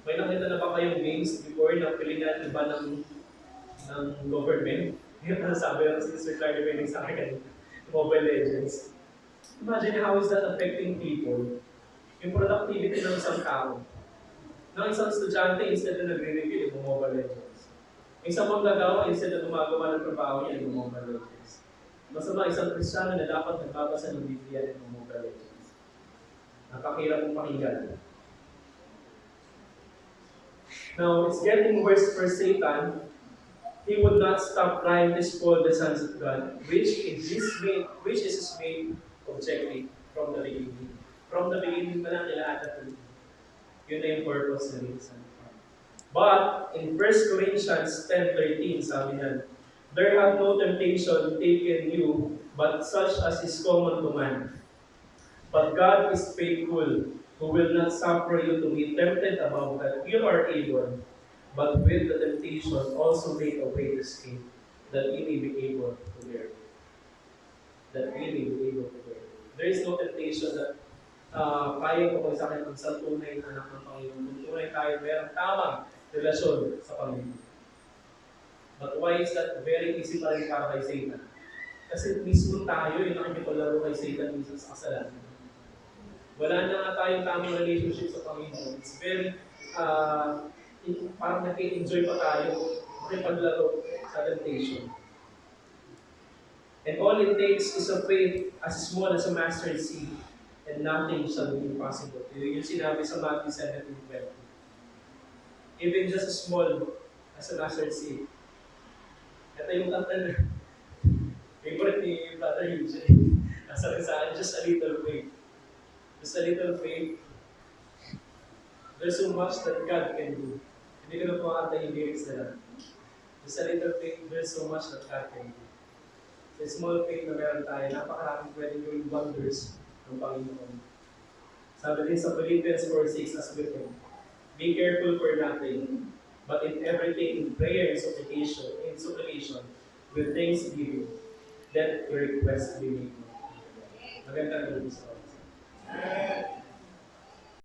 May nakita na ba kayong games before na pilingan iba ng government? Yung nasasabi ng Sister Clardy Benning sa akin kanina, Mobile Legends. Imagine how is that affecting people? Yung productivity ng isang tao. Ng isang estudyante, instead na nagre-review, yung Mobile Legends. Isang manggagawa, instead na gumagawa ng trabaho niya, yung Mobile Legends. Masama, isang Kristiyano na dapat nagbabasa ng Biblia ng Mobile Legends. Nakakahirap mong pakinggan. Now, it's getting worse for Satan. He would not stop trying to spoil the sons of God, which is his main objective from the beginning. From the beginning pa lang nila Adam. Yun na yung purpose ng Son of God. But, in 1 Corinthians 10:13, sabi niyan, there hath no temptation taken you, but such as is common to man. But God is faithful, who will not suffer you to be tempted above that you are able, but with the temptation also make a way to escape, that ye may be able to bear. That we may be able to bear. There is no temptation that kaya ko sa akin kung sa tunay na anak ng Panginoon. Kung tunay tayo, mayroong tamang relasyon sa Panginoon. But why is that very easy pa rin para kay Satan? Kasi mismo tayo yung nakikipaglaro kay Satan minsan sa kasalanan. Wala na nga tayong tamang relationship sa Panginoon. It's very, parang nag-enjoy pa tayo makipaglaro sa temptation. And all it takes is a faith as small as a mustard seed, and nothing shall be impossible. Yung sinabi sa Matthew 17:20. Even just as small as a mustard seed. Ito yung kanta favorite ni Brother Eugene. Nasa rin sa akin, just a little faith. Just a little faith. There's so much that God can do. Hindi ko na pumakanta yung lyrics nila. Just a little faith, there's so much that God can do. Sa small faith na meron tayo, napakaraming pwedeng yung wonders ng Panginoon. Sabi din sa Philippians 4:6 as written, be careful for nothing, but in everything in prayer and supplication, with thanksgiving, let your request be made known. Magandang gabi sa